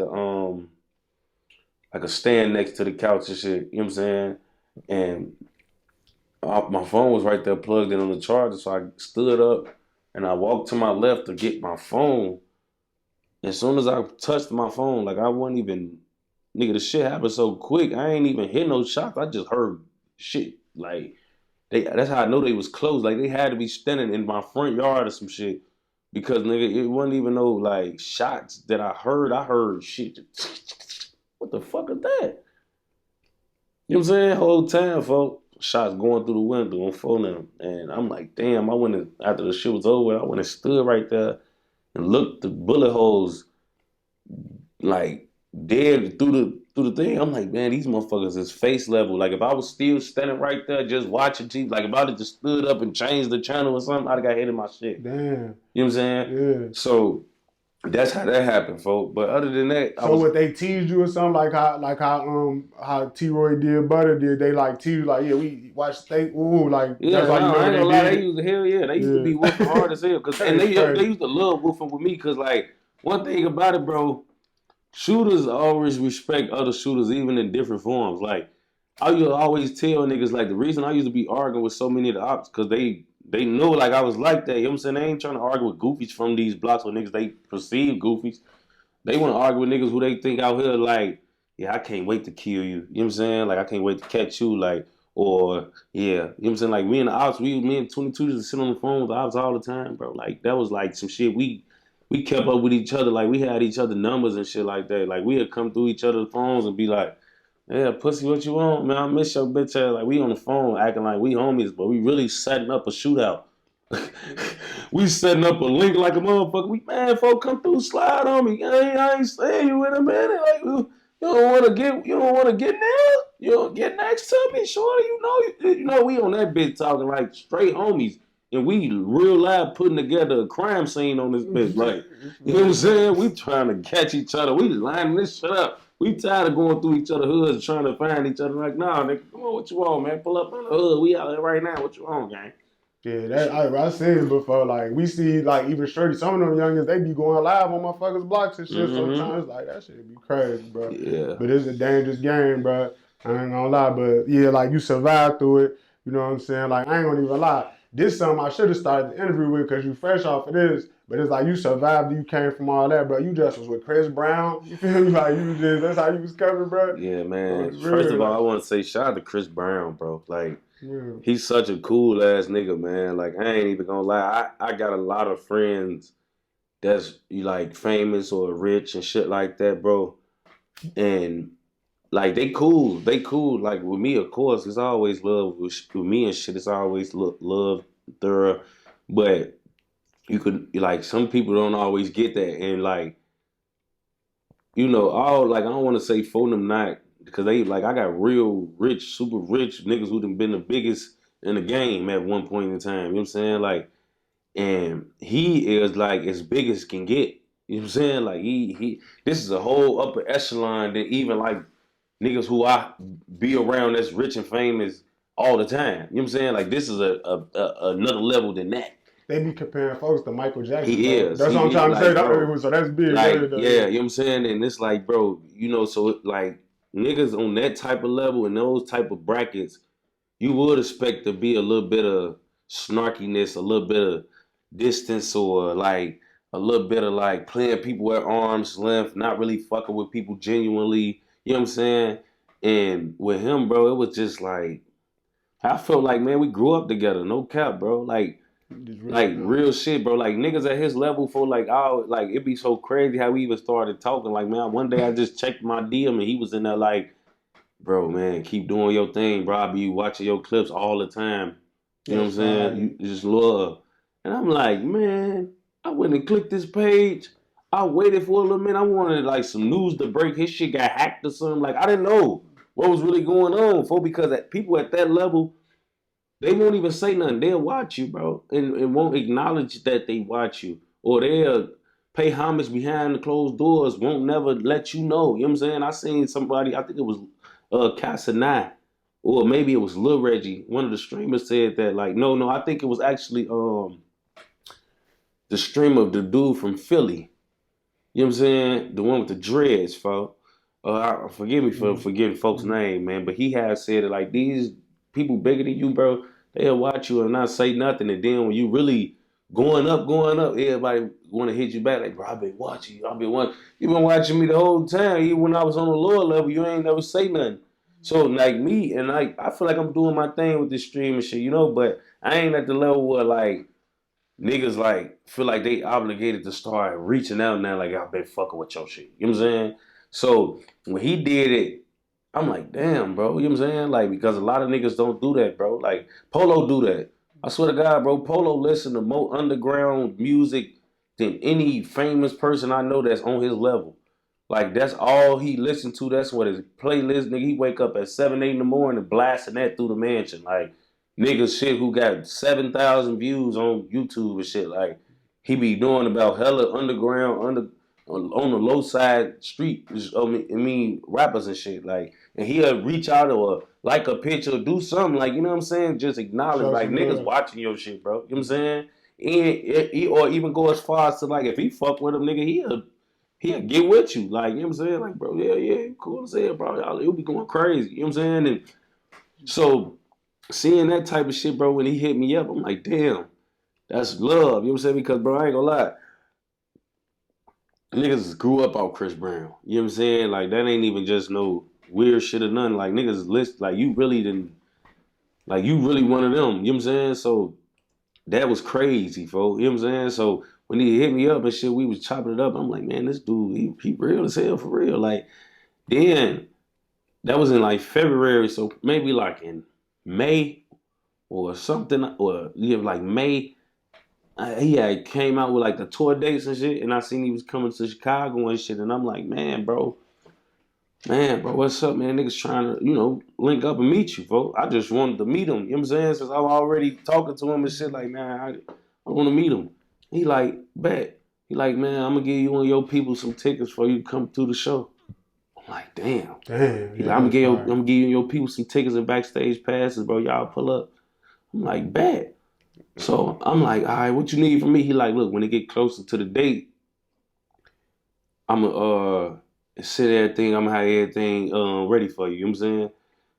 like a stand next to the couch and shit. You know what I'm saying? And my phone was right there plugged in on the charger. So I stood up and I walked to my left to get my phone. As soon as I touched my phone, like I wasn't even, nigga, the shit happened so quick. I ain't even hit no shots. I just heard shit. Like, that's how I know they was close. Like, they had to be standing in my front yard or some shit. Because, nigga, it wasn't even no, like, shots that I heard. I heard shit. What the fuck is that? You know what I'm saying? Whole time, folks. Shots going through the window on phone. And I'm like, damn, after the shit was over, I went and stood right there and looked the bullet holes like dead through the thing. I'm like, man, these motherfuckers is face level. Like if I was still standing right there just watching TV, like if I would just stood up and changed the channel or something, I'd have got hit in my shit. Damn. You know what I'm saying? Yeah. So that's how that happened, folks. But other than that, what they teased you or something like how T-Roy did, Butta did, they like teased you like, yeah, we watch state, ooh, like yeah, that's how you know I ain't gonna they lie, did. they used to hell yeah, they used to be woofing hard as hell, and they used to love woofing with me, cause like one thing about it, bro, shooters always respect other shooters even in different forms. Like I used to always tell niggas like the reason I used to be arguing with so many of the ops, cause they know like I was like that. You know what I'm saying? They ain't trying to argue with goofies from these blocks with niggas they perceive goofies. They want to argue with niggas who they think out here like, yeah, I can't wait to kill you. You know what I'm saying? Like, I can't wait to catch you. Like, or, yeah. You know what I'm saying? Like, me and the ops, me and 22 just sit on the phone with the ops all the time, bro. Like, that was like some shit we kept up with each other. Like, we had each other numbers and shit like that. Like, we would come through each other's phones and be like, yeah, pussy, what you want? Man, I miss your bitch ass. Like, we on the phone acting like we homies, but we really setting up a shootout. We setting up a link like a motherfucker. Man, folk, come through, slide on me. I ain't saying you in a minute. Like you don't want to get now. You don't get next to me. Sure, you know we on that bitch talking like straight homies, and we real live putting together a crime scene on this bitch. Like you know what I'm saying? We trying to catch each other. We lining this shit up. We tired of going through each other's hoods trying to find each other. Like, nah, nigga, come on, what you want, man? Pull up on the hood. We out here right now. What you want, gang? Yeah, I seen it before. Like we see, like even Shorty, some of them youngins, they be going live on motherfuckers' blocks and shit. Sometimes like that shit be crazy, bro. Yeah. But it's a dangerous game, bro. I ain't gonna lie, but yeah, like you survived through it. You know what I'm saying? Like I ain't gonna even lie. This something I should have started the interview with because you fresh off of this. But it's like you survived, you came from all that, bro. You just was with Chris Brown. You feel me? Like you just that's how you was coming, bro. Yeah, man. First of all, I want to say shout out to Chris Brown, bro. Like Yeah. He's such a cool ass nigga, man. Like I ain't even gonna lie. I got a lot of friends that's like famous or rich and shit like that, bro. And like they cool. They cool. Like with me, of course, it's always love with me and shit. It's always love thorough. But you could like some people don't always get that. And like, all like I don't want to say phone them not because they like I got real rich, super rich niggas who done been the biggest in the game at one point in time. You know what I'm saying? Like, and he is like as big as can get. You know what I'm saying? Like he this is a whole upper echelon that even like niggas who I be around that's rich and famous all the time. You know what I'm saying? Like this is a another level than that. They be comparing folks to Michael Jackson, He bro. is. That's what I'm trying to say. Like, bro. So that's big. Like, Though. yeah, you know what I'm saying? And it's like, bro, so like niggas on that type of level and those type of brackets, you would expect to be a little bit of snarkiness, a little bit of distance, or like a little bit of like playing people at arm's length, not really fucking with people genuinely. You know what I'm saying? And with him, bro, it was just like I felt like, man, we grew up together, no cap, bro. Like real shit, bro. Like niggas at his level for like it'd be so crazy how we even started talking. Like, man, one day I just checked my DM and he was in there like, bro, man, keep doing your thing, bro. I be watching your clips all the time. You know what I'm saying? You just love. And I'm like, man, I went and clicked this page. I waited for a little minute. I wanted like some news to break. His shit got hacked or something. Like I didn't know what was really going on, for because people at that level, they won't even say nothing. They'll watch you, bro, and won't acknowledge that they watch you. Or they'll pay homage behind the closed doors, won't never let you know. You know what I'm saying? I seen somebody, I think it was Casanai, or maybe it was Lil Reggie. One of the streamers said that, like, no, I think it was actually the streamer, the dude from Philly. You know what I'm saying? The one with the dreads, folks. Forgive me for forgetting folks' name, man, but he has said it like these people bigger than you, bro, they'll watch you and not say nothing. And then when you really going up, everybody want to hit you back like, bro, I've been watching you. You've been watching me the whole time. Even when I was on the lower level, you ain't never say nothing. So like me, and like I feel like I'm doing my thing with this stream and shit, but I ain't at the level where like niggas like feel like they obligated to start reaching out now, like I've been fucking with your shit. You know what I'm saying? So when he did it, I'm like, damn, bro. You know what I'm saying? Like, because a lot of niggas don't do that, bro. Like, Polo do that. I swear to God, bro, Polo listen to more underground music than any famous person I know that's on his level. Like, that's all he listen to. That's what his playlist, nigga. He wake up at 7, 8 in the morning blasting that through the mansion. Like, niggas shit who got 7,000 views on YouTube and shit. Like, he be doing about hella underground, on the low side street, rappers and shit. Like, and he'll reach out or like a picture or do something. Like, you know what I'm saying? Just acknowledge, like, niggas watching your shit, bro. You know what I'm saying? Or even go as far as to, like, if he fuck with him, nigga, he'll get with you. Like, you know what I'm saying? Like, bro, yeah, cool as hell, bro. He'll be going crazy. You know what I'm saying? And so, seeing that type of shit, bro, when he hit me up, I'm like, damn, that's love. You know what I'm saying? Because, bro, I ain't gonna lie. Niggas grew up off Chris Brown. You know what I'm saying? Like, that ain't even just no weird shit or nothing. Like, niggas list, like, you really didn't, like, you really one of them. You know what I'm saying? So, that was crazy, folks. You know what I'm saying? So, when he hit me up and shit, we was chopping it up. I'm like, man, this dude, he real as hell for real. Like, then, that was in, like, February. So, maybe, like, in May or something, or, yeah, like, May, he had came out with like the tour dates and shit, and I seen he was coming to Chicago and shit, and I'm like, man, bro, what's up, man? Niggas trying to, link up and meet you, bro. I just wanted to meet him, you know what I'm saying? Since I'm already talking to him and shit, like, man, I want to meet him. He like, bet. He like, man, I'm gonna give you and your people some tickets for you to come to the show. I'm like, damn. He like, I'm gonna give you and your people some tickets and backstage passes, bro. Y'all pull up. I'm like, bet. So I'm like, all right, what you need from me? He like, look, when it get closer to the date, I'm gonna set everything, I'm gonna have everything ready for you. You know what I'm saying?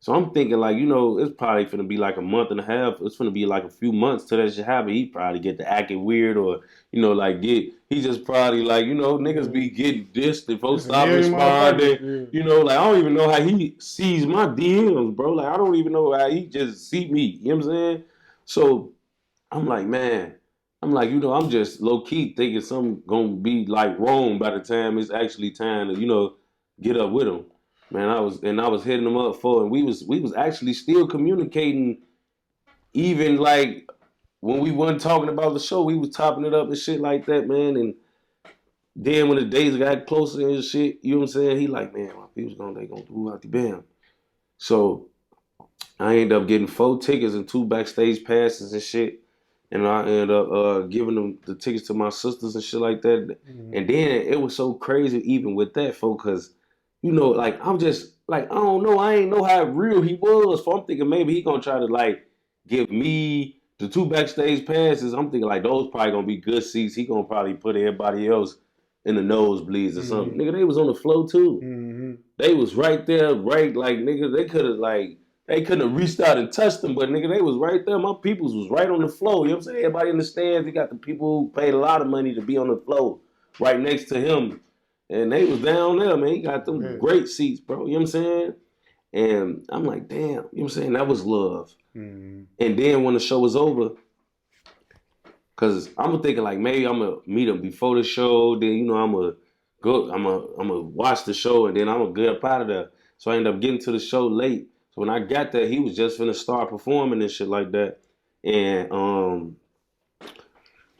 So I'm thinking like, you know, it's probably finna be like a month and a half. It's finna be like a few months till that shit happen. He probably get to acting weird or, you know, like he just probably like, you know, niggas be getting dissed and folks It's a stop million responding. motherfuckers. You know, like I don't even know how he sees my DMs, bro. Like I don't even know how he just see me. You know what I'm saying? So I'm like, man, I'm like, you know, I'm just low key thinking something gonna be like wrong by the time it's actually time to, you know, get up with him. Man, I was hitting him up for, and we was actually still communicating, even like when we wasn't talking about the show, we was topping it up and shit like that, man. And then when the days got closer and shit, you know what I'm saying? He like, man, my people's they gonna do out the bam. So I ended up getting 4 tickets and 2 backstage passes and shit. And I ended up giving them the tickets to my sisters and shit like that. Mm-hmm. And then it was so crazy even with that, folks, because, you know, like, I'm just, like, I don't know. I ain't know how real he was. So I'm thinking maybe he gonna try to, like, give me the 2 backstage passes. I'm thinking, like, those probably gonna be good seats. He gonna probably put everybody else in the nosebleeds or something. Nigga, they was on the floor, too. They was right there, right, like, nigga, they could have, like, they couldn't have reached out and touched them, but nigga, they was right there. My peoples was right on the floor. You know what I'm saying? Everybody in the stands, you got the people who paid a lot of money to be on the floor right next to him. And they was down there, man. He got them great seats, bro. You know what I'm saying? And I'm like, damn, you know what I'm saying? That was love. And then when the show was over, cause I'm thinking like maybe I'm gonna meet him before the show, then you know I'm gonna watch the show and then I'm gonna get up out of there. So I ended up getting to the show late. So when I got there, he was just finna start performing and shit like that. And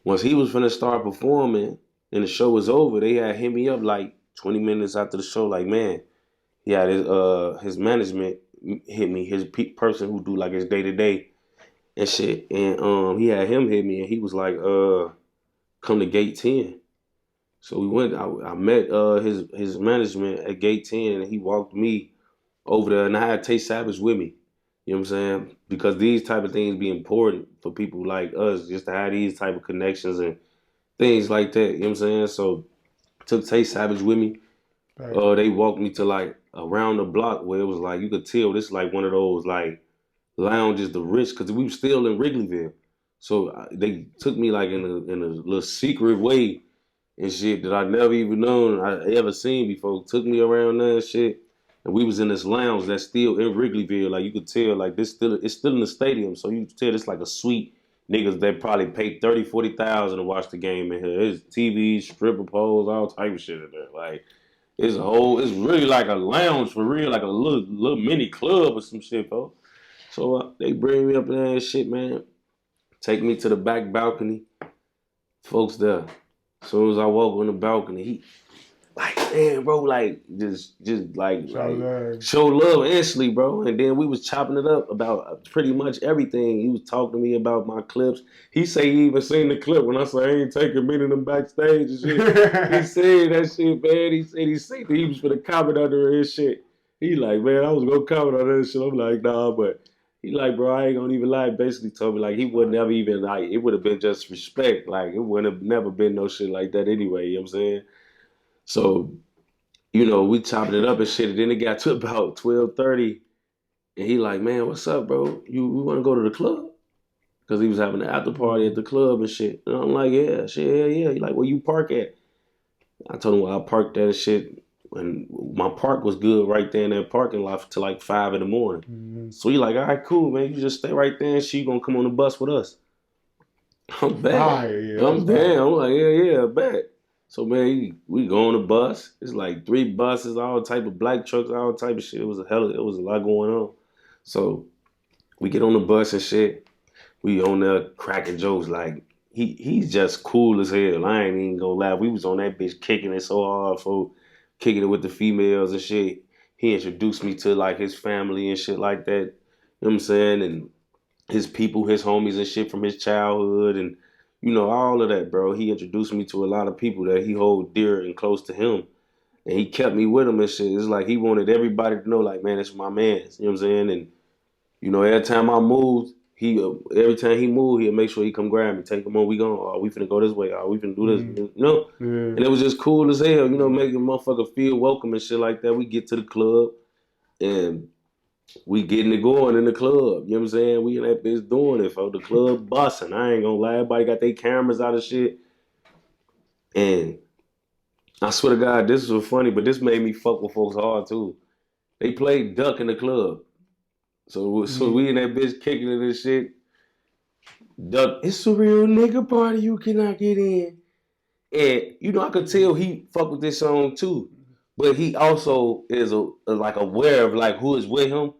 once he was finna start performing and the show was over, they had hit me up like 20 minutes after the show, like, man, he had his management hit me, his person who do like his day to day and shit. And he had him hit me and he was like, come to gate 10. So we went, I met his management at gate 10 and he walked me over there and I had Tay Savage with me. You know what I'm saying? Because these type of things be important for people like us, just to have these type of connections and things like that. You know what I'm saying? So I took Tay Savage with me. They walked me to like around the block where it was like, you could tell this is like one of those like lounges, the rich, because we were still in Wrigleyville. So they took me like in a little secret way and shit that I never even known I ever seen before. Took me around there and shit. And we was in this lounge that's still in Wrigleyville. Like you could tell, like it's still in the stadium. So you could tell it's like a suite. Niggas that probably paid 30,000, 40,000 to watch the game in here. There's TVs, stripper poles, all type of shit in there. Like it's really like a lounge for real, like a little mini club or some shit, folks. So they bring me up in there and shit, man. Take me to the back balcony. Folks there. As soon as I walk on the balcony, he like, damn, bro, like just like show love instantly, bro. And then we was chopping it up about pretty much everything. He was talking to me about my clips. He say he even seen the clip when I say I ain't taking me to them backstage and shit. He said that shit, man. He said he was for the comment under his shit. He like, man, I was gonna comment on that shit. I'm like, nah, but he like, bro, I ain't gonna even lie. Basically told me like he would never even like it would have been just respect. Like it would have never been no shit like that anyway. You know what I'm saying? So, you know, we chopping it up and shit. And then it got to about 12:30, and he like, man, what's up, bro? We want to go to the club? Because he was having an after party at the club and shit. And I'm like, yeah, shit, hell yeah. He like, where you park at? I told him where I parked at and shit. And my park was good right there in that parking lot till like 5 in the morning. So he like, all right, cool, man. You just stay right there and she gonna come on the bus with us. I'm back. I'm down. I'm like, yeah, back. So man, we go on the bus. It's like 3 buses, all type of black trucks, all type of shit. It was a lot going on. So we get on the bus and shit. We on there cracking jokes like he's just cool as hell. I ain't even gonna lie. We was on that bitch kicking it so hard for kicking it with the females and shit. He introduced me to like his family and shit like that. You know what I'm saying? And his people, his homies and shit from his childhood and you know, all of that, bro. He introduced me to a lot of people that he hold dear and close to him. And he kept me with him and shit. It's like he wanted everybody to know, like, man, that's my man. You know what I'm saying? And, you know, every time I moved, every time he moved, he'd make sure he come grab me, take him on, we going, oh, we finna go this way, oh, we finna do this, you know? And it was just cool as hell, you know, making a motherfucker feel welcome and shit like that. We get to the club and we getting it going in the club. You know what I'm saying? We in that bitch doing it, for the club busting. I ain't gonna lie. Everybody got their cameras out of shit. And I swear to God, this was funny, but this made me fuck with folks hard too. They played duck in the club. So we in that bitch kicking it and shit. Duck, it's a real nigga party, you cannot get in. And you know, I could tell he fuck with this song too. But he also is like aware of like who is with him.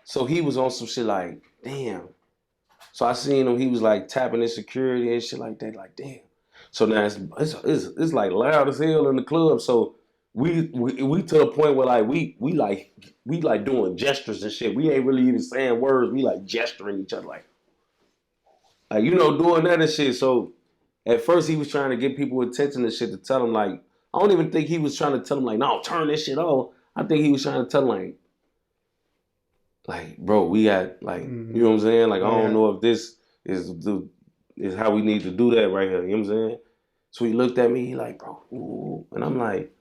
So he was on some shit like, damn. So I seen him, he was like tapping his security and shit like that, like damn. So now it's like loud as hell in the club. So we to the point where like we like doing gestures and shit. We ain't really even saying words. We like gesturing each other like you know doing that and shit. So at first he was trying to get people attention and shit to tell him like I don't even think he was trying to tell him like no turn this shit off. I think he was trying to tell him like bro we got like you know what I'm saying like I don't know if this is how we need to do that right here. You know what I'm saying? So he looked at me, he like, bro, ooh. And I'm like,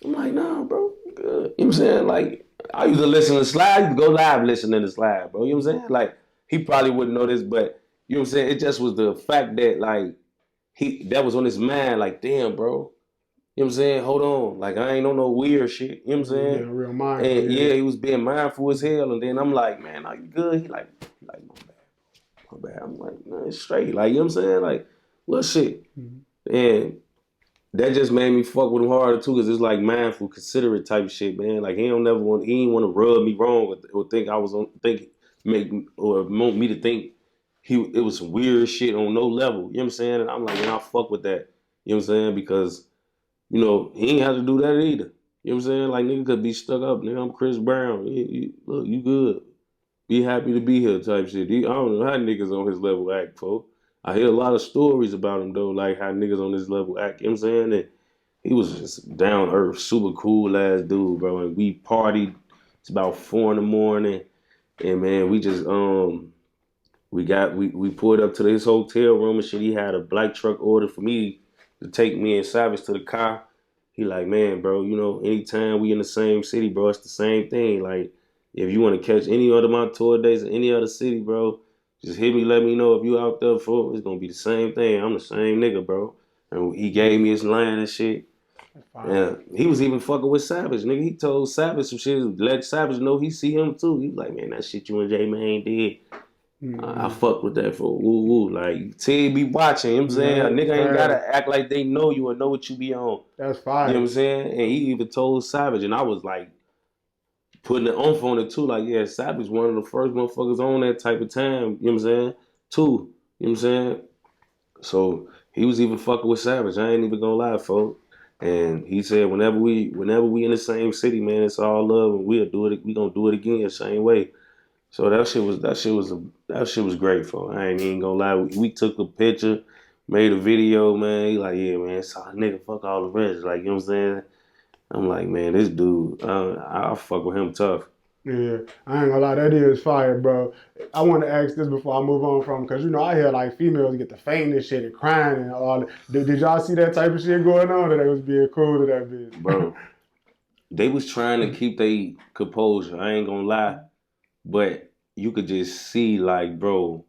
nah, bro, good. You know what I'm saying? Like, I used to listen to Slide, I used to go live listening to Slide, bro. You know what I'm saying? Like, he probably wouldn't know this, but you know what I'm saying? It just was the fact that, like, that was on his mind, like, damn, bro. You know what I'm saying? Hold on. Like, I ain't on no weird shit. You know what I'm saying? Yeah, real mindful. And yeah, he was being mindful as hell. And then I'm like, man, are you good? He like, my bad. I'm like, man, it's straight. Like, you know what I'm saying? Like, little shit. And that just made me fuck with him harder too, cause it's like mindful, considerate type shit, man. Like he ain't want to rub me wrong or think I was on want me to think it was some weird shit on no level. You know what I'm saying? And I'm like, man, I fuck with that. You know what I'm saying? Because you know he ain't have to do that either. You know what I'm saying? Like nigga could be stuck up. Nigga, I'm Chris Brown. Look, you good. Be happy to be here type shit. I don't know how niggas on his level act, folks. I hear a lot of stories about him though, like how niggas on this level act. You know what I'm saying? And he was just down earth, super cool ass dude, bro. And we partied. It's about 4 a.m. And man, we just we pulled up to his hotel room and shit. He had a black truck ordered for me to take me and Savage to the car. He like, man, bro, you know, anytime we in the same city, bro, it's the same thing. Like, if you want to catch any other of my tour days in any other city, bro, just hit me, let me know if you out there for it. It's gonna be the same thing. I'm the same nigga, bro. And he gave me his line and shit. Yeah, he was even fucking with Savage, nigga. He told Savage some shit, let Savage know he see him too. He like, man, that shit you and J Man did. I fuck with that for woo woo. Like, T be watching, you know what I'm saying? A nigga ain't gotta act like they know you or know what you be on. That's fine. You know what I'm saying? And he even told Savage, and I was like, putting it on it too, like, yeah, Savage one of the first motherfuckers on that type of time, you know what I'm saying? Too, you know what I'm saying? So he was even fucking with Savage. I ain't even gonna lie, folks. And he said, whenever we in the same city, man, it's all love, and we'll do it. We gonna do it again the same way. So that shit was great, folks. I ain't even gonna lie. We took a picture, made a video, man. He like, yeah, man, it's all nigga, fuck all the rest. Like, you know what I'm saying? I'm like, man, this dude, I fuck with him tough. Yeah, I ain't gonna lie, that is fire, bro. I want to ask this before I move on from, because you know I hear like females get the faint and shit and crying and all. Did y'all see that type of shit going on? That they was being cool to that bitch, bro. They was trying to keep their composure. I ain't gonna lie, but you could just see, like, bro,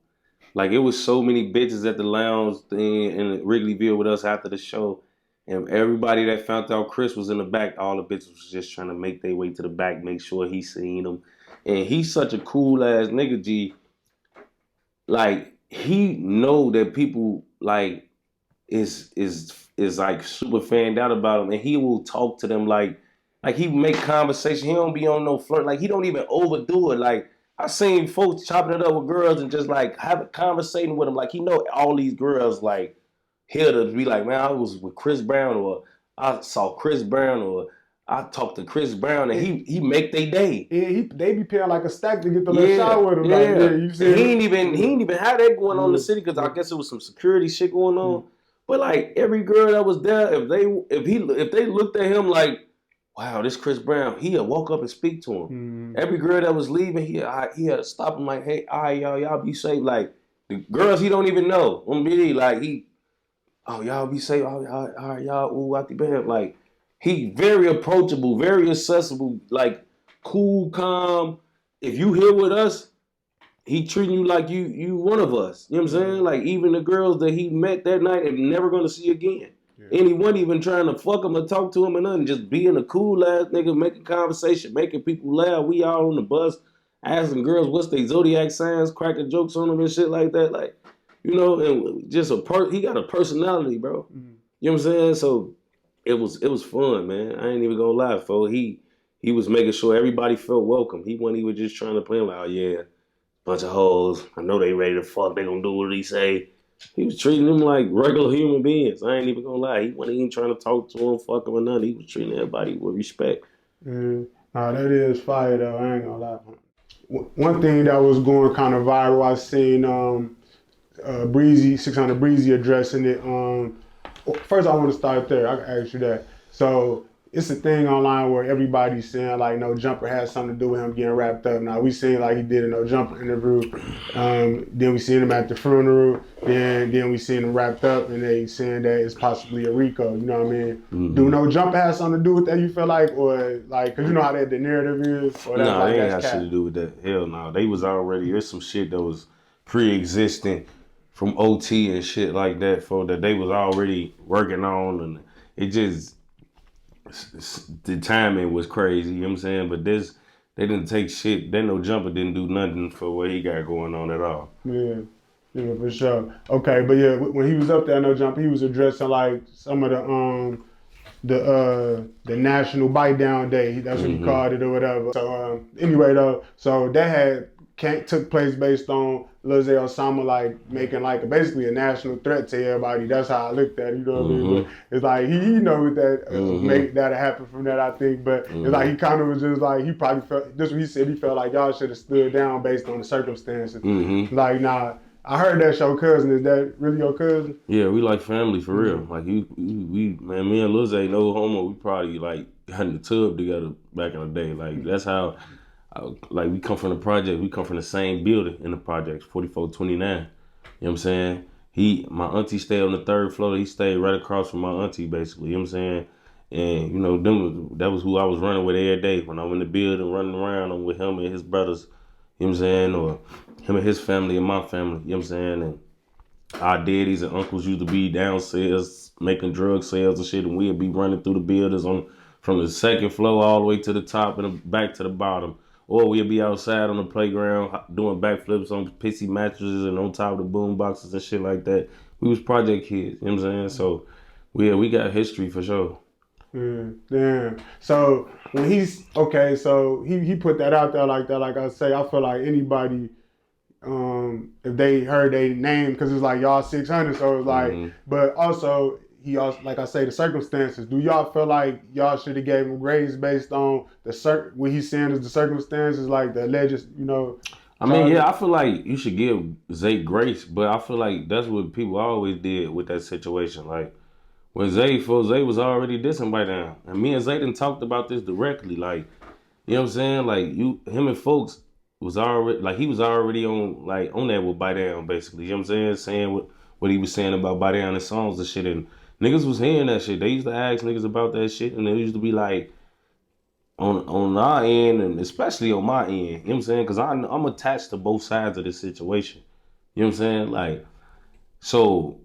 like it was so many bitches at the lounge thing in Wrigleyville with us after the show. And everybody that found out Chris was in the back, all the bitches was just trying to make their way to the back, make sure he seen them. And he's such a cool ass nigga, G. Like, he know that people like is like super fanned out about him, and he will talk to them like he make conversation. He don't be on no flirt. Like, he don't even overdo it. Like, I seen folks chopping it up with girls and just like having conversating with him. Like, he know all these girls like here to be like, man, I was with Chris Brown, or I saw Chris Brown, or I talked to Chris Brown, and he make their day. Yeah, they be paying like a stack to get the little shot with him. Like, you see, he ain't even had that going on in the city, because I guess it was some security shit going on. But like every girl that was there, if they looked at him like, wow, this Chris Brown, he'd walk up and speak to him. Every girl that was leaving, he had to stop him like, hey, all right, y'all be safe. Like, the girls he don't even know. Like, oh, y'all be safe. All right, y'all, ooh, out the bed. Like, he very approachable, very accessible, like cool, calm. if you here with us, he treating you like you one of us. You know what I'm saying? Like even the girls that he met that night and never gonna see again. Yeah. And he wasn't even trying to fuck him or talk to him or nothing. Just being a cool ass nigga, making conversation, making people laugh. We all on the bus asking girls what's their zodiac signs, cracking jokes on them and shit like that. Like, you know, and just he got a personality, bro. Mm-hmm. You know what I'm saying? So it was fun, man. I ain't even gonna lie, fo. He was making sure everybody felt welcome. He wasn't even just trying to play like, oh yeah, bunch of hoes. I know they ready to fuck. They gonna do what he say. He was treating them like regular human beings. I ain't even gonna lie. He wasn't even trying to talk to them, fuck them or nothing. He was treating everybody with respect. Nah, that is fire though. I ain't gonna lie. One thing that was going kind of viral, I seen Breezy 600 Breezy addressing it. First, I want to start there. I can ask you that. So it's a thing online where everybody's saying like No Jumper has something to do with him getting wrapped up. Now we seen like he did a No Jumper interview. Then we seen him at the funeral. Then we seen him wrapped up, and they saying that it's possibly a Rico. You know what I mean? Mm-hmm. Do No Jumper have something to do with that? You feel like, or like, cause you know how the narrative is. Or no, they ain't got shit to do with that. Hell no, they was already. There's some shit that was pre-existing from OT and shit like that for that they was already working on, and it just. The timing was crazy, you know what I'm saying? But they didn't take shit. That No Jumper didn't do nothing for what he got going on at all. Yeah, for sure. Okay, but yeah, when he was up there, No Jumper, he was addressing like some of the National Bite Down Day. That's what he called it or whatever. So anyway though, so that took place based on Lil Zay Osama like making like basically a national threat to everybody. That's how I looked at it, you know what I mean? But it's like he knows that make that happen from that, I think. But it's like he kind of was just like he probably felt this. What he said, he felt like y'all should have stood down based on the circumstances. Like nah, I heard that's your cousin. Is that really your cousin? Yeah, we like family for real. Like we man, me and Lil Zay, no homo. We probably like got in the tub together back in the day. Like that's how. Like we come from the project, we come from the same building in the projects, 4429. You know what I'm saying? My auntie stayed on the 3rd floor. He stayed right across from my auntie, basically. You know what I'm saying? And you know, that was who I was running with every day when I'm in the building, running around. I'm with him and his brothers. You know what I'm saying? Or him and his family and my family. You know what I'm saying? And our daddies and uncles used to be downstairs making drug sales and shit, and we'd be running through the buildings from the 2nd floor all the way to the top and back to the bottom. Or we'd be outside on the playground doing backflips on pissy mattresses and on top of the boom boxes and shit like that. We was project kids, you know what I'm saying? So we got history for sure. Damn. So when he put that out there like that, like I say, I feel like anybody, if they heard their name, because it's like y'all 600, so it's like, but also he also, like I say, the circumstances. Do y'all feel like y'all should have gave him grades based on what he's saying is the circumstances, like the alleged, you know? I mean, yeah, I feel like you should give Zay grace, but I feel like that's what people always did with that situation. Like when Zay was already dissing by now, and me and Zay done talked about this directly. Like, you know what I'm saying? Like him and folks was already like he was already on that with Bite Down, basically. You know what I'm saying? Saying what he was saying about Bite Down and songs and shit, and niggas was hearing that shit. They used to ask niggas about that shit, and they used to be like, on our end, and especially on my end, you know what I'm saying? Because I'm attached to both sides of this situation. You know what I'm saying? Like, so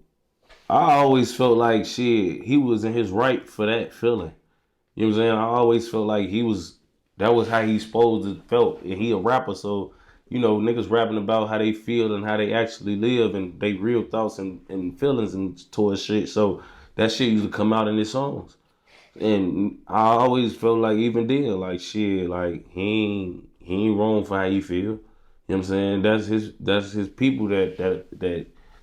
I always felt like shit, he was in his right for that feeling. You know what I'm saying? I always felt like that was how he supposed to felt. And he a rapper, so, you know, niggas rapping about how they feel and how they actually live and they real thoughts and feelings and towards shit. So that shit used to come out in his songs. And I always felt like even then, like shit, like he ain't wrong for how he feel. You know what I'm saying? That's his people that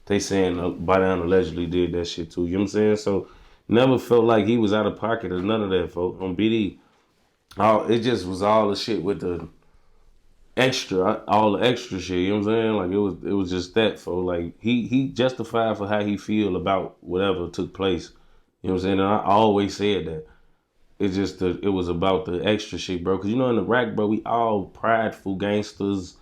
they saying Bite Down allegedly did that shit too. You know what I'm saying? So never felt like he was out of pocket or none of that, folks. On BD, it just was all the shit with the all the extra shit. You know what I'm saying? Like it was just that, folks. Like he justified for how he feel about whatever took place. You know what I'm saying? And I always said that. It's just it was about the extra shit, bro. Cause you know in the rack, bro, we all prideful gangsters.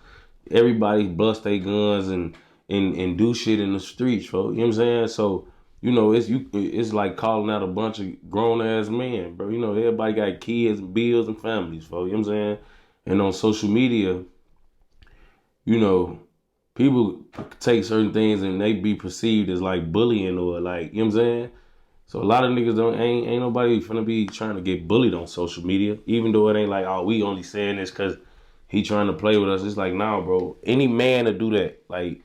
Everybody bust their guns and do shit in the streets, bro. You know what I'm saying? So, you know, it's like calling out a bunch of grown ass men, bro. You know, everybody got kids and bills and families, bro. You know what I'm saying? And on social media, you know, people take certain things and they be perceived as like bullying or like, you know what I'm saying? So a lot of niggas ain't nobody finna be trying to get bullied on social media, even though it ain't like, oh, we only saying this because he trying to play with us. It's like, nah, bro. Any man to do that. Like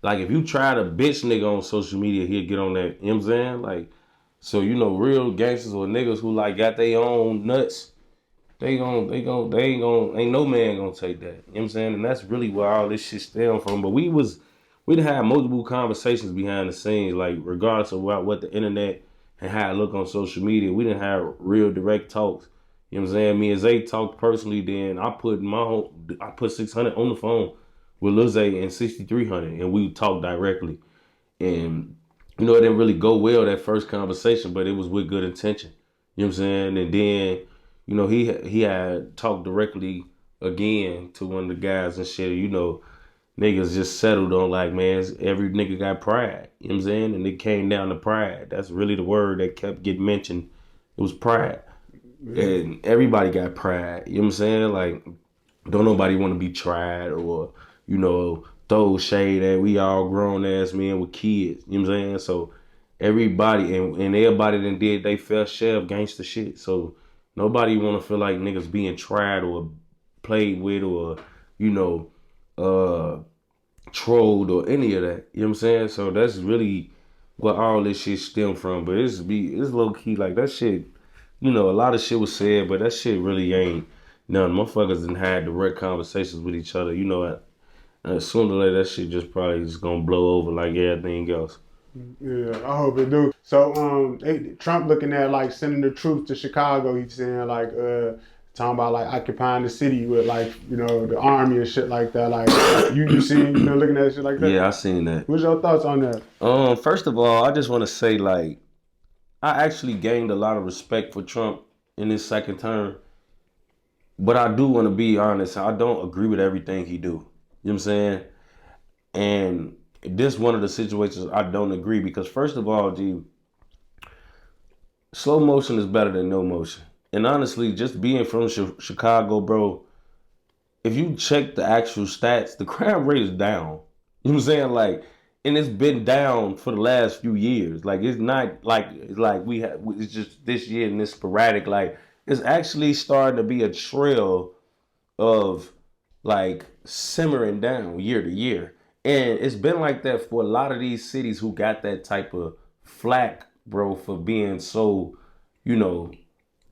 if you try to bitch nigga on social media, he'll get on that. You know what I'm saying? Like, so real gangsters or niggas who like got their own nuts, ain't no man gonna take that. You know what I'm saying? And that's really where all this shit stem from. But we'd had multiple conversations behind the scenes, like regardless of what the internet and how it look on social media. We didn't have real direct talks. You know what I'm saying? Me and Zay talked personally. Then I put 600 on the phone with Lil Zay and 6300, and we talked directly. And it didn't really go well that first conversation, but it was with good intention. You know what I'm saying? And then he had talked directly again to one of the guys and shit. Niggas just settled on like, man, every nigga got pride. You know what I'm saying? And it came down to pride. That's really the word that kept getting mentioned. It was pride. And everybody got pride. You know what I'm saying? Like, don't nobody want to be tried or, throw shade at we all grown ass men with kids. You know what I'm saying? So everybody and everybody that did they fair share of gangster shit. So nobody want to feel like niggas being tried or played with or, trolled or any of that. You know what I'm saying? So that's really what all this shit stem from. But it's low key like that shit. A lot of shit was said, but that shit really ain't none. Motherfuckers done had direct conversations with each other. Sooner or later that shit just probably just gonna blow over like everything else. Yeah, I hope it do. So Trump looking at like sending the troops to Chicago. He's saying like talking about like occupying the city with like the army and shit like that. Like you seen looking at shit like that. Yeah, I seen that. What's your thoughts on that? First of all, I just want to say like I actually gained a lot of respect for Trump in his second term, but I do want to be honest. I don't agree with everything he do. You know what I'm saying? And this one of the situations I don't agree because first of all, slow motion is better than no motion. And honestly, just being from Chicago, bro, if you check the actual stats, the crime rate is down. You know what I'm saying? Like, and it's been down for the last few years. Like, it's not like it's just this year and this sporadic. Like, it's actually starting to be a trail of like simmering down year to year. And it's been like that for a lot of these cities who got that type of flack, bro, for being so,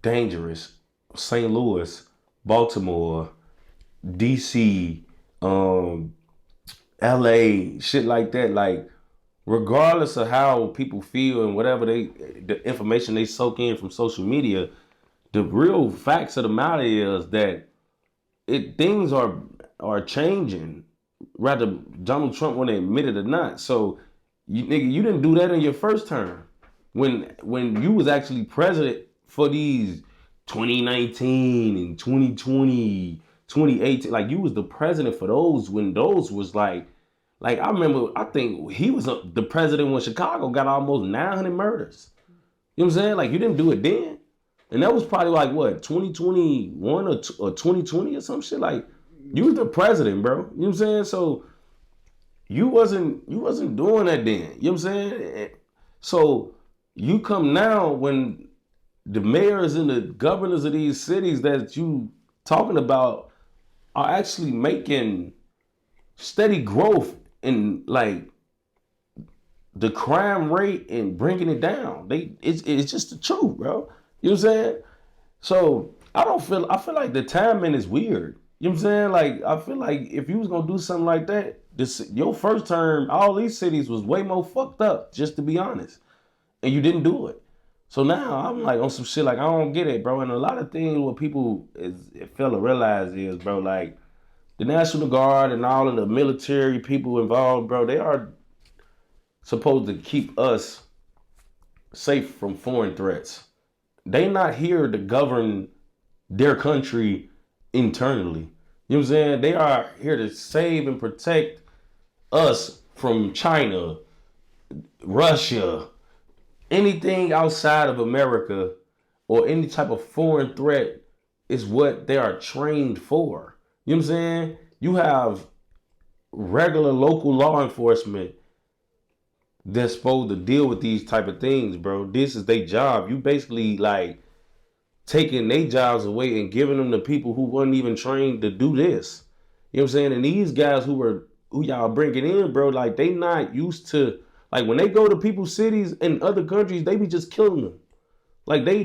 dangerous. St. Louis, Baltimore, DC, LA, shit like that. Like, regardless of how people feel and whatever the information they soak in from social media, the real facts of the matter is that things are changing. Rather Donald Trump want to admit it or not. So you didn't do that in your first term. When you was actually president for these 2019 and 2020, 2018, like you was the president for those when those was like I remember, I think he was the president when Chicago got almost 900 murders. You know what I'm saying? Like you didn't do it then. And that was probably like what, 2021 or 2020 or some shit. Like you was the president, bro. You know what I'm saying? So you wasn't doing that then. You know what I'm saying? So you come now when the mayors and the governors of these cities that you talking about are actually making steady growth in like the crime rate and bringing it down. It's just the truth, bro. You know what I'm saying? So I feel like the timing is weird. You know what I'm saying? Like I feel like if you was gonna do something like that, your first term, all these cities was way more fucked up, just to be honest. And you didn't do it. So now I'm like on some shit like I don't get it, bro. And a lot of things what people fail to realize is, bro, like the National Guard and all of the military people involved, bro, they are supposed to keep us safe from foreign threats. They not here to govern their country internally. You know what I'm saying? They are here to save and protect us from China, Russia, anything outside of America or any type of foreign threat is what they are trained for. You know what I'm saying? You have regular local law enforcement that's supposed to deal with these type of things, bro. This is their job. You basically like taking their jobs away and giving them to people who weren't even trained to do this. You know what I'm saying? And these guys who y'all bringing in, bro, like they not used to, like when they go to people's cities in other countries, they be just killing them. Like they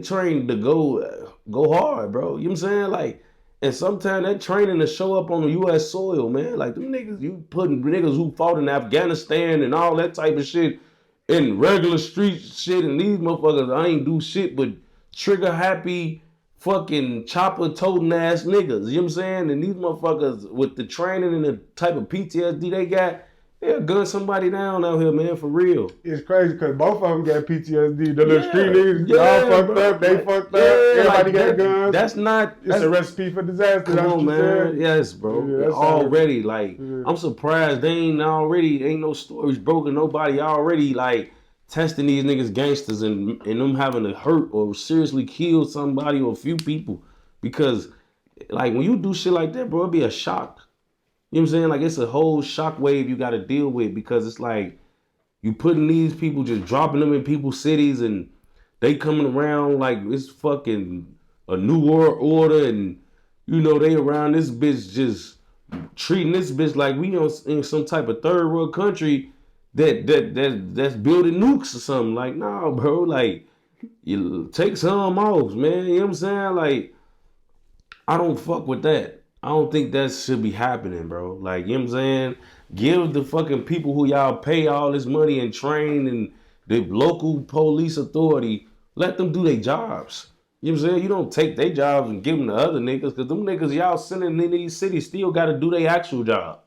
trained to go hard, bro. You know what I'm saying? Like, and sometimes that training to show up on the U.S. soil, man. Like them niggas, you putting niggas who fought in Afghanistan and all that type of shit in regular street shit, and these motherfuckers I ain't do shit but trigger happy fucking chopper toting ass niggas. You know what I'm saying? And these motherfuckers with the training and the type of PTSD they got, they'll gun somebody down out here, man, for real. It's crazy because both of them got PTSD. The little street niggas, all fucked up, they fucked up, everybody got guns. That's not... It's a recipe for disaster. Come on, man. Yes, bro. Yeah, already, like, I'm surprised they ain't no stories broken. Nobody already, like, testing these niggas gangsters and them having to hurt or seriously kill somebody or a few people. Because, like, when you do shit like that, bro, it'd be a shock. You know what I'm saying? Like, it's a whole shockwave you got to deal with because it's like you putting these people, just dropping them in people's cities and they coming around like it's fucking a new world order and, you know, they around this bitch just treating this bitch like we in some type of third world country that's building nukes or something. Like, nah, bro, like, you take some off, man. You know what I'm saying? Like, I don't fuck with that. I don't think that should be happening, bro. Like, you know what I'm saying? Give the fucking people who y'all pay all this money and train and the local police authority, let them do their jobs. You know what I'm saying? You don't take their jobs and give them to other niggas because them niggas y'all sending in these cities still got to do their actual job.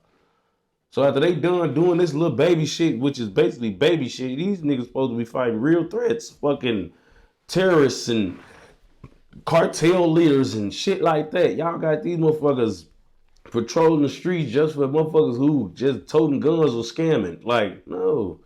So after they done doing this little baby shit, which is basically baby shit, these niggas supposed to be fighting real threats, fucking terrorists and cartel leaders and shit like that. Y'all got these motherfuckers patrolling the streets just for motherfuckers who just toting guns or scamming. Like, no,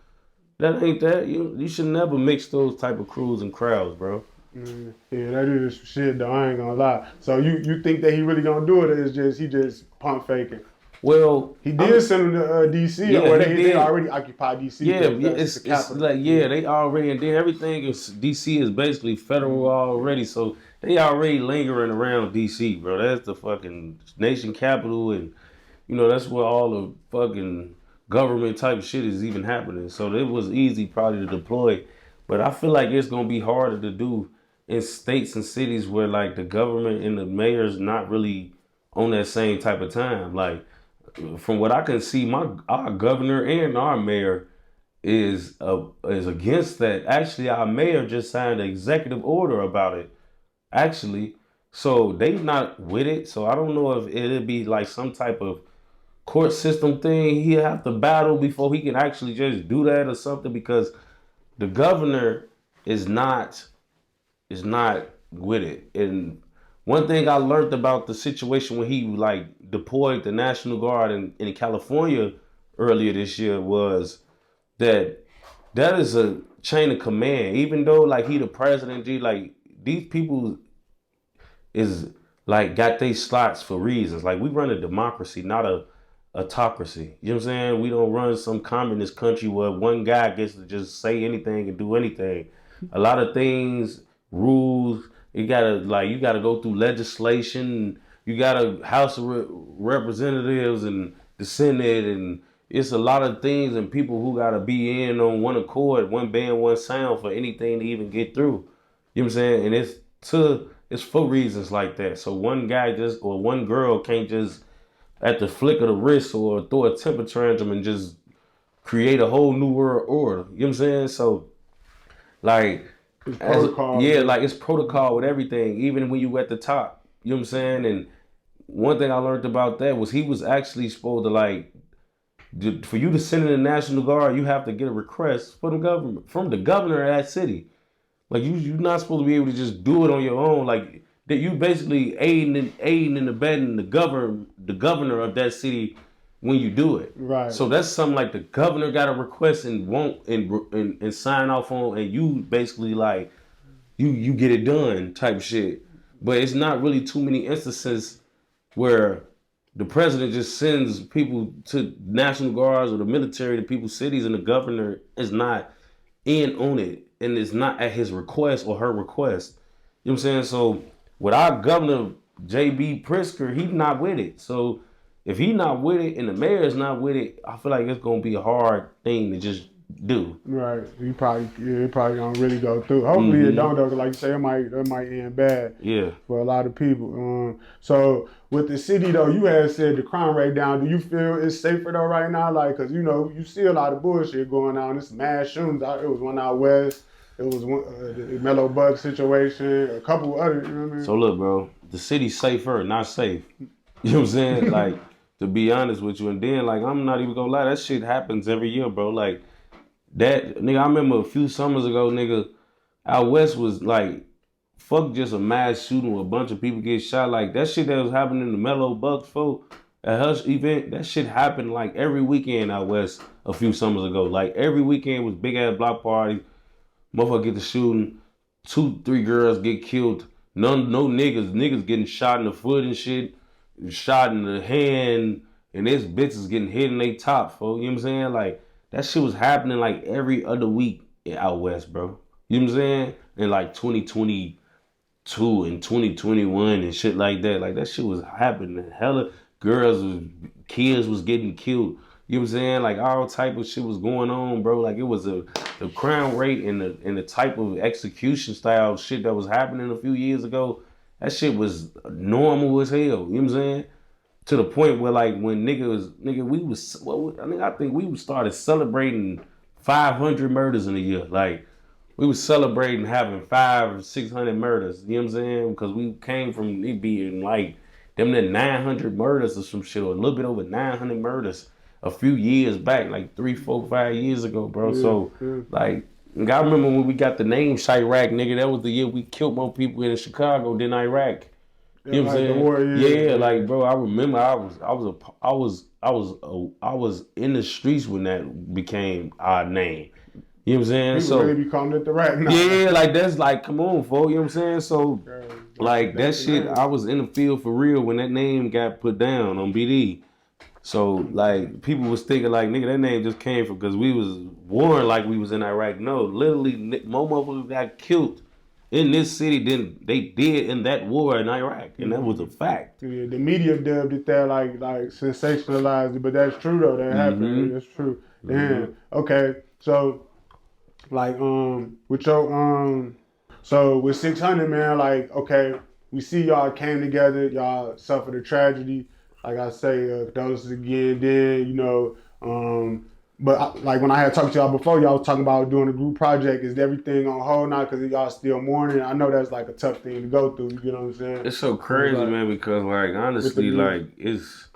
that ain't that. You should never mix those type of crews and crowds, bro. Yeah, that is some shit though. I ain't gonna lie. So you think that he really gonna do it? Or is he just pump faking? Well, he did send them to DC. Yeah, or they already occupy DC. Yeah, it's like they already, and then everything is DC is basically federal already, so they already lingering around DC, bro. That's the fucking nation capital, and you know that's where all the fucking government type shit is even happening. So it was easy probably to deploy, but I feel like it's gonna be harder to do in states and cities where like the government and the mayor's not really on that same type of time, like. From what I can see, our governor and our mayor is against that. Actually, our mayor just signed an executive order about it. Actually, so they not with it. So I don't know if it'd be like some type of court system thing. He'll have to battle before he can actually just do that or something because the governor is not with it. And one thing I learned about the situation when he like deployed the National Guard in California earlier this year was that is a chain of command. Even though like he the president, like these people is like got their slots for reasons. Like we run a democracy, not a autocracy. You know what I'm saying? We don't run some communist country where one guy gets to just say anything and do anything. A lot of things, rules. You gotta go through legislation. You got a House of Representatives and the Senate, and it's a lot of things and people who gotta be in on one accord, one band, one sound for anything to even get through. You know what I'm saying? And it's for reasons like that. So one guy or one girl can't just at the flick of the wrist or throw a temper tantrum and just create a whole new world order. You know what I'm saying? So like. It's protocol. Like it's protocol with everything, even when you at the top. You know what I'm saying? And one thing I learned about that was he was actually supposed to like, for you to send in the National Guard, you have to get a request from the governor of that city. Like you're not supposed to be able to just do it on your own. Like that you basically aiding and abetting the governor of that city when you do it. Right. So that's something like the governor got a request and won't and sign off on, and you basically like you get it done type shit. But it's not really too many instances where the president just sends people to National Guards or the military to people's cities, and the governor is not in on it, and it's not at his request or her request. You know what I'm saying? So with our governor J.B. Pritzker, he's not with it. So if he's not with it and the mayor is not with it, I feel like it's gonna be a hard thing to just do. Right. It probably gonna really go through. Hopefully it don't though, 'cause like you say, it might end bad. Yeah. For a lot of people. So with the city though, you had said the crime rate down. Do you feel it's safer though right now? Like, cause you see a lot of bullshit going on. This mass shootings. It was one out west. It was one the Mellow Bug situation. A couple other. You know what I mean? So look, bro, the city's safer, not safe. You know what I'm saying? Like, to be honest with you, and then like I'm not even gonna lie, that shit happens every year, bro. Like that nigga, I remember a few summers ago, nigga, out west was like, fuck just a mass shooting where a bunch of people get shot. Like that shit that was happening in the Mellow Bucks, folk, a Hush event, that shit happened like every weekend out west a few summers ago. Like every weekend was big ass block parties. Motherfucker get to shooting, 2-3 girls get killed. No niggas getting shot in the foot and shit, shot in the hand, and this bitches getting hit in they top, folks. You know what I'm saying? Like that shit was happening like every other week out west, bro. You know what I'm saying? In like 2022 and 2021 and shit like that. Like that shit was happening. Hella kids was getting killed. You know what I'm saying? Like all type of shit was going on, bro. Like it was the crime rate and the type of execution style shit that was happening a few years ago. That shit was normal as hell. You know what I'm saying? To the point where like when I think we started celebrating 500 murders in a year. Like we was celebrating having 500 or 600 murders. You know what I'm saying? Because we came from it being like them 900 murders or some shit, or a little bit over 900 murders a few years back, like 3, 4, 5 years ago, bro. Like, I remember when we got the name Chirac, nigga. That was the year we killed more people in Chicago than Iraq. You know what I'm saying? War, yeah, like, bro, I remember I was in the streets when that became our name. You know what I'm saying? People really be calling it the rat now. Yeah, like that's like, come on, folks. You know what I'm saying? So, like that shit, I was in the field for real when that name got put down on BD. So like people was thinking like, nigga, that name just came from because we was warned like we was in Iraq. No, literally, more motherfuckers got killed in this city than they did in that war in Iraq, and that was a fact. Yeah, the media dubbed it that like sensationalized it, but that's true though. That happened. That's true. Damn. Okay, so like with your so with 600, man, like okay, we see y'all came together, y'all suffered a tragedy. Like I say, condolences again. Then but like when I had talked to y'all before, y'all was talking about doing a group project. Is everything on hold now because y'all still mourning? I know that's like a tough thing to go through. You know what I'm saying? It's so crazy, like, man, because like honestly, like it's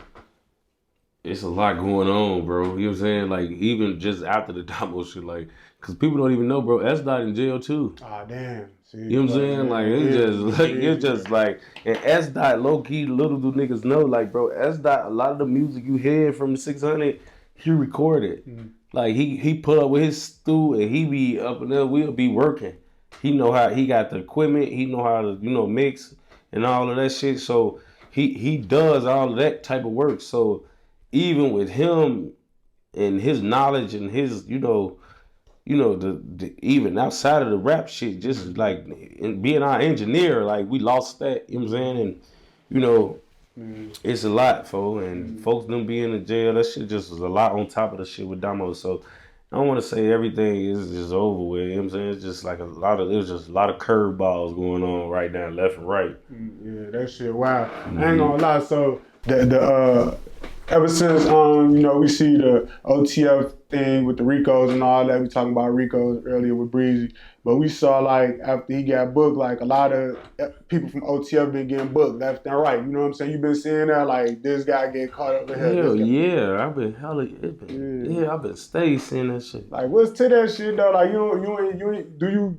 a lot going on, bro. You know what I'm saying? Like even just after the Domo shit, like because people don't even know, bro. S Dot in jail too. Ah, damn. See, you know what I'm saying? Like it's just like and S Dot low key, little do niggas know, like bro, S Dot, a lot of the music you hear from the 600, he recorded. Like he put up with his stew and he be up and there, we'll be working. He know how, he got the equipment, he know how to, mix and all of that shit. So he does all of that type of work. So even with him and his knowledge and his, the even outside of the rap shit, just like being our engineer, like we lost that, you know what I'm saying? And it's a lot, folks, and folks them being in jail, that shit just was a lot on top of the shit with Domo. So I don't want to say everything is just over with, you know what I'm saying? It's just like there's just a lot of curveballs going on right now, left and right. Yeah, that shit, wow. I ain't gonna lie, so the ever since we see the OTF thing with the Ricos and all that, we talking about Ricos earlier with Breezy, but we saw like after he got booked, like a lot of people from OTF been getting booked left and right. You know what I'm saying? You been seeing that, like this guy get caught up in hell. Hell yeah, I've been steady seeing that shit. Like what's to that shit though? Like you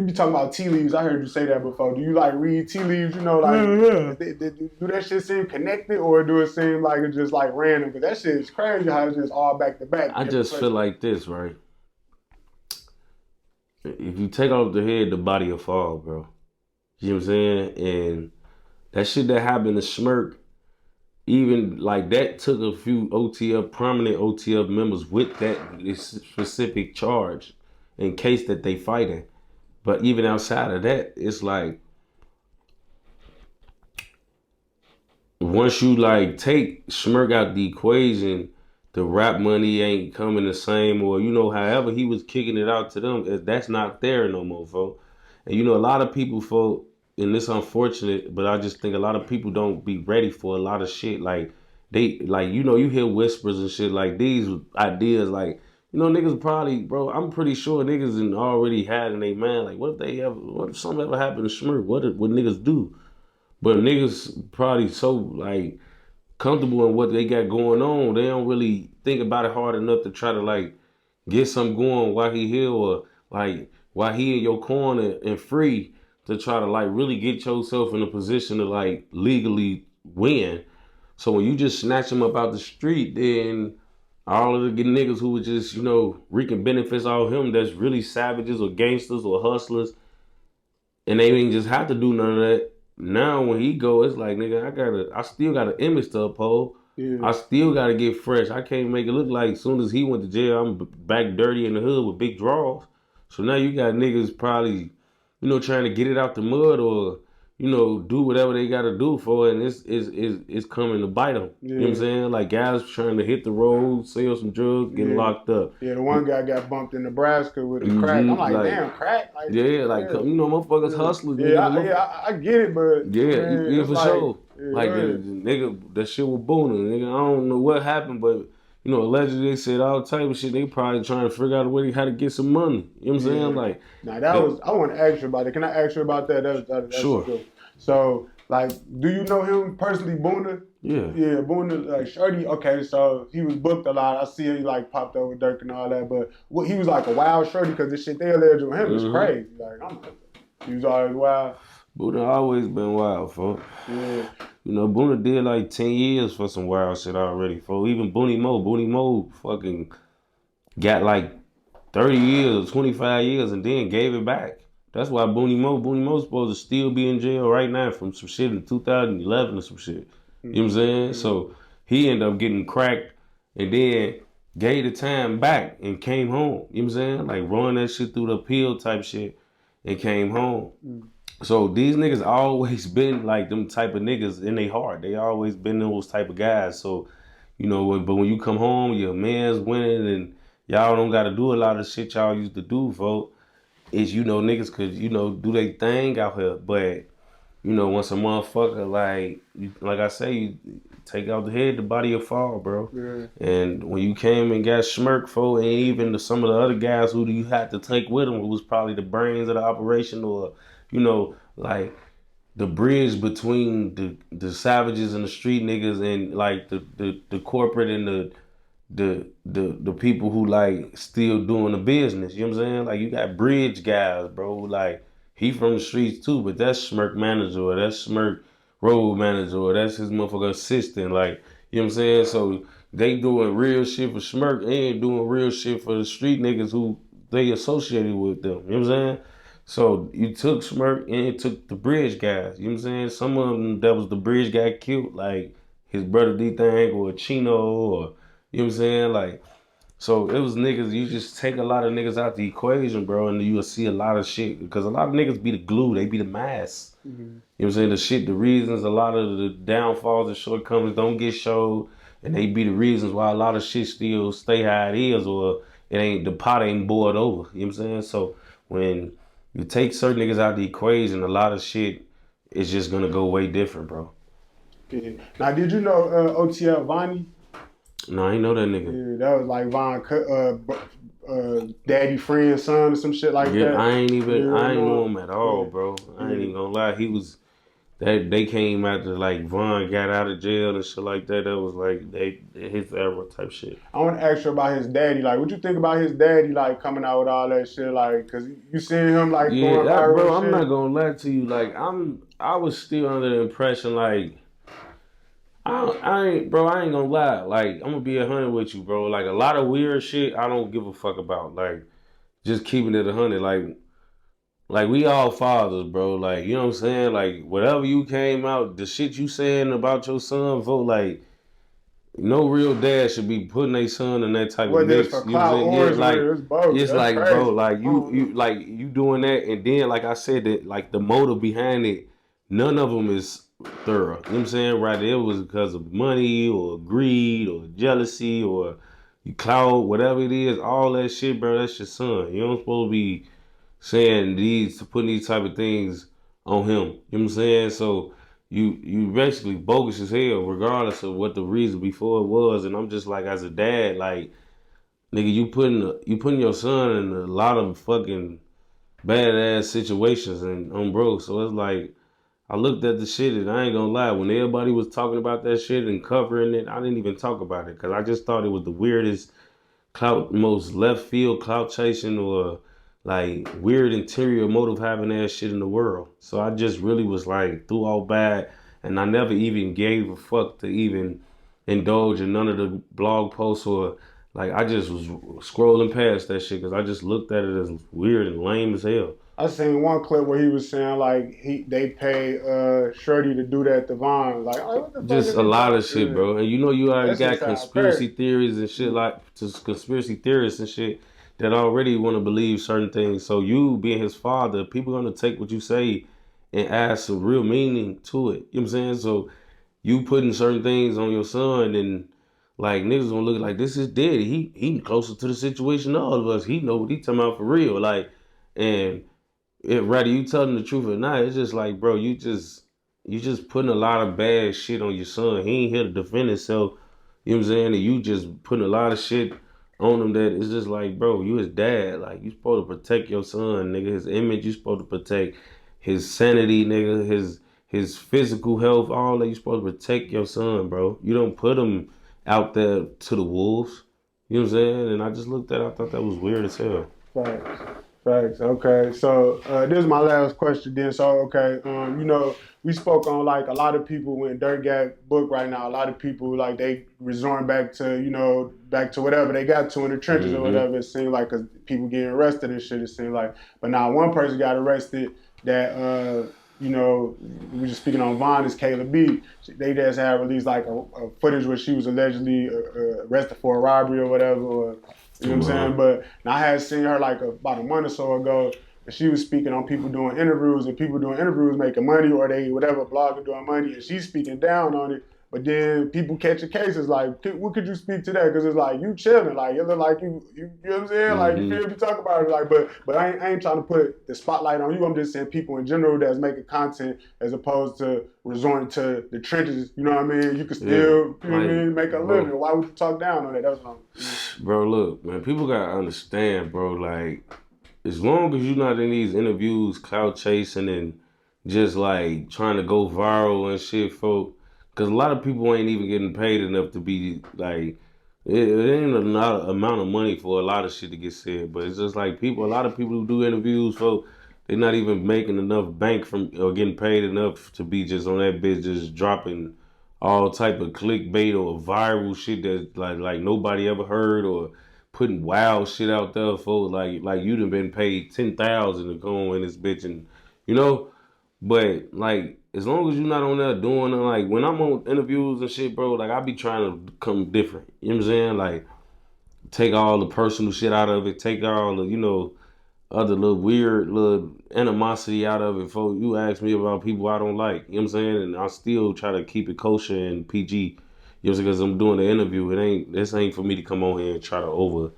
be talking about tea leaves? I heard you say that before. Do you like read tea leaves? Do that shit seem connected, or do it seem like it's just like random? Because that shit is crazy how it's just all back to back. I just feel like this, right? If you take off the head, the body will fall, bro. You know what I'm saying? And that shit that happened to Smirk even like that took a few OTF prominent OTF members with that specific charge in case that they fighting. But even outside of that, it's like once you like take Smirk out the equation, the rap money ain't coming the same, or however he was kicking it out to them, that's not there no more, folks. And a lot of people, folks, and it's unfortunate, but I just think a lot of people don't be ready for a lot of shit. Like they, like you hear whispers and shit like these ideas, like niggas probably, bro. I'm pretty sure niggas already had in their mind, like, what if something ever happened to Smirk? What niggas do? But niggas probably so like comfortable in what they got going on, they don't really think about it hard enough to try to like get something going while he here, or like while he in your corner and free to try to like really get yourself in a position to like legally win. So when you just snatch him up out the street, then all of the niggas who was just, reaping benefits off him that's really savages or gangsters or hustlers, and they didn't just have to do none of that. Now when he go, it's like, nigga, I still got an image to uphold. Yeah. I still gotta get fresh. I can't make it look like as soon as he went to jail, I'm back dirty in the hood with big draws. So now you got niggas probably, trying to get it out the mud, or, do whatever they gotta do for it, and it's coming to bite them. Yeah. You know what I'm saying? Like guys trying to hit the road, sell some drugs, get locked up. Yeah, the one guy got bumped in Nebraska with the crack. I'm like, damn, crack? Like, motherfuckers hustlers. I get it, but Yeah, for sure. Like the ahead. nigga, that shit was booming. Nigga, I don't know what happened, but allegedly they said all type of shit. They probably trying to figure out a way how to get some money. You know what I'm saying? Like, now I want to ask you about it. Can I ask you about that? That's sure. Good. So, like, do you know him personally, Butta? Yeah. Yeah, Butta, like Shorty. Okay, so he was booked a lot. I see he like popped up with Dirk and all that, but he was like a wild Shorty because the shit they alleged with him is crazy. Like, he was always wild. Butta always been wild, folks. Yeah. Butta did like 10 years for some wild shit already, folks. Even Booney Mo fucking got like 30 years, 25 years, and then gave it back. That's why Booney Mo's supposed to still be in jail right now from some shit in 2011 or some shit. You know what I'm saying? So he ended up getting cracked and then gave the time back and came home. You know what I'm saying? Like run that shit through the appeal type shit and came home. So these niggas always been like them type of niggas in their heart. They always been those type of guys. So, but when you come home, your man's winning and y'all don't got to do a lot of shit y'all used to do, folks. Is, niggas could, do their thing out here. But, once a motherfucker, like I say, you take out the head, the body will fall, bro. Yeah. And when you came and got smirked, for, and even some of the other guys who you had to take with them, who was probably the brains of the operation, or, like the bridge between the savages and the street niggas and like the corporate and the people who like still doing the business. You know what I'm saying? Like you got bridge guys, bro. Like he from the streets too, but that's Smirk manager, or that's Smirk road manager, or that's his motherfucker assistant. Like, you know what I'm saying? So they doing real shit for Smirk and doing real shit for the street niggas who they associated with them. You know what I'm saying? So you took Smirk and you took the bridge guys. You know what I'm saying? Some of them that was the bridge guy killed, like his brother D-Thang or Chino, or you know what I'm saying? Like, so it was niggas, you just take a lot of niggas out the equation, bro, and you'll see a lot of shit. Because a lot of niggas be the glue, they be the mass. You know what I'm saying? The shit, the reasons, a lot of the downfalls and shortcomings don't get showed, and they be the reasons why a lot of shit still stay how it is, or the pot ain't boiled over. You know what I'm saying? So when you take certain niggas out the equation, a lot of shit is just gonna go way different, bro. Yeah. Now, did you know OTL Vonnie? No, I ain't know that nigga. Yeah, that was like Von daddy friend son or some shit like that. Yeah, I ain't know him at all, bro. I ain't even gonna lie. He was they came after like Von got out of jail and shit like that. That was like his era type shit. I want to ask you about his daddy. Like, what you think about his daddy? Like coming out with all that shit. Like, cause you seen him like going viral. Bro, I'm not gonna lie to you. Like, I was still under the impression like. I ain't gonna lie. Like, I'm gonna be 100 with you, bro. Like, a lot of weird shit I don't give a fuck about. Like, just keeping it 100. Like, like we all fathers, bro. Like, you know what I'm saying? Like, whatever you came out, the shit you saying about your son, vote like no real dad should be putting their son in that type of Whether it's mix. for You know what I'm clout saying? or Yeah, like it's both. it's That's like, bro, crazy. like I don't know. you doing that, and then like I said, that like the motive behind it, none of them is thorough. You know what I'm saying? Right? It was because of money or greed or jealousy or you clout, whatever it is, all that shit, bro. That's your son. You don't supposed to be saying these putting these type of things on him. You know what I'm saying? So you basically bogus as hell, regardless of what the reason before it was. And I'm just like, as a dad, like nigga, you putting your son in a lot of fucking badass situations and bro. So it's like I looked at the shit and I ain't gonna lie, when everybody was talking about that shit and covering it, I didn't even talk about it because I just thought it was the weirdest clout, most left field clout chasing or like weird interior motive having that shit in the world. So I just really was like through all bad, and I never even gave a fuck to even indulge in none of the blog posts or like I just was scrolling past that shit because I just looked at it as weird and lame as hell. I seen one clip where he was saying like they pay Shorty to do that to Vaughn. Like, oh, what the fuck Just is a he lot of talking? shit, bro. And you know you already That shit got sound crazy. conspiracy theories and shit like just conspiracy theorists and shit that already want to believe certain things. So you being his father, people gonna take what you say and add some real meaning to it. You know what I'm saying? So you putting certain things on your son and like niggas gonna look like this is daddy. He closer to the situation than all of us. He know what he talking about for real. Like and whether you telling the truth or not, it's just like, bro, you just putting a lot of bad shit on your son. He ain't here to defend himself. You know what I'm saying? And you just putting a lot of shit on him that it's just like, bro, you his dad. Like you supposed to protect your son, nigga. His image, you supposed to protect his sanity, nigga. His physical health, all that. You supposed to protect your son, bro. You don't put him out there to the wolves. You know what I'm saying? And I just looked at it, I thought that was weird as hell. Facts. Facts. Okay. So this is my last question then. So okay, we spoke on like a lot of people when Dirt got booked right now. A lot of people like they resorting back to back to whatever they got to in the trenches or Mm-hmm. whatever. It seemed like because people getting arrested and shit. It seemed like, but now one person got arrested that we were just speaking on Vaughn is Kayla B. They just had released like a footage where she was allegedly arrested for a robbery or whatever. Or, you know what I'm Uh-huh. saying? But I had seen her like about a month or so ago. And she was speaking on people doing interviews and people doing interviews making money or they whatever blogger doing money and she's speaking down on it. But then people catching cases like, what could you speak to that? Because it's like you chilling, like it look like you know what I'm saying? Like you Mm-hmm. feel me talk about it, like, but I ain't trying to put the spotlight on you. I'm just saying people in general that's making content as opposed to resorting to the trenches. You know what I mean? You can Yeah. still, you know what I Like, mean, make a bro. living. Why would you talk down on that? That's what I'm. Bro, look, man, people gotta understand, bro. Like, as long as you're not in these interviews, clout chasing and just like trying to go viral and shit, folk. Because a lot of people ain't even getting paid enough to be like, it ain't a lot of amount of money for a lot of shit to get said. But it's just like people, a lot of people who do interviews, folk, they're not even making enough bank from or getting paid enough to be just on that bitch, just dropping all type of clickbait or viral shit that like nobody ever heard or putting wild shit out there for like you done been paid 10,000 to go in this bitch and you know, but like as long as you're not on there doing like when I'm on interviews and shit, bro, like I be trying to come different. You know what I'm saying? Like take all the personal shit out of it, take all the other little weird little animosity out of it. For you ask me about people I don't like, you know what I'm saying, and I still try to keep it kosher and PG. You know, because I'm doing the interview. This ain't for me to come on here and try to over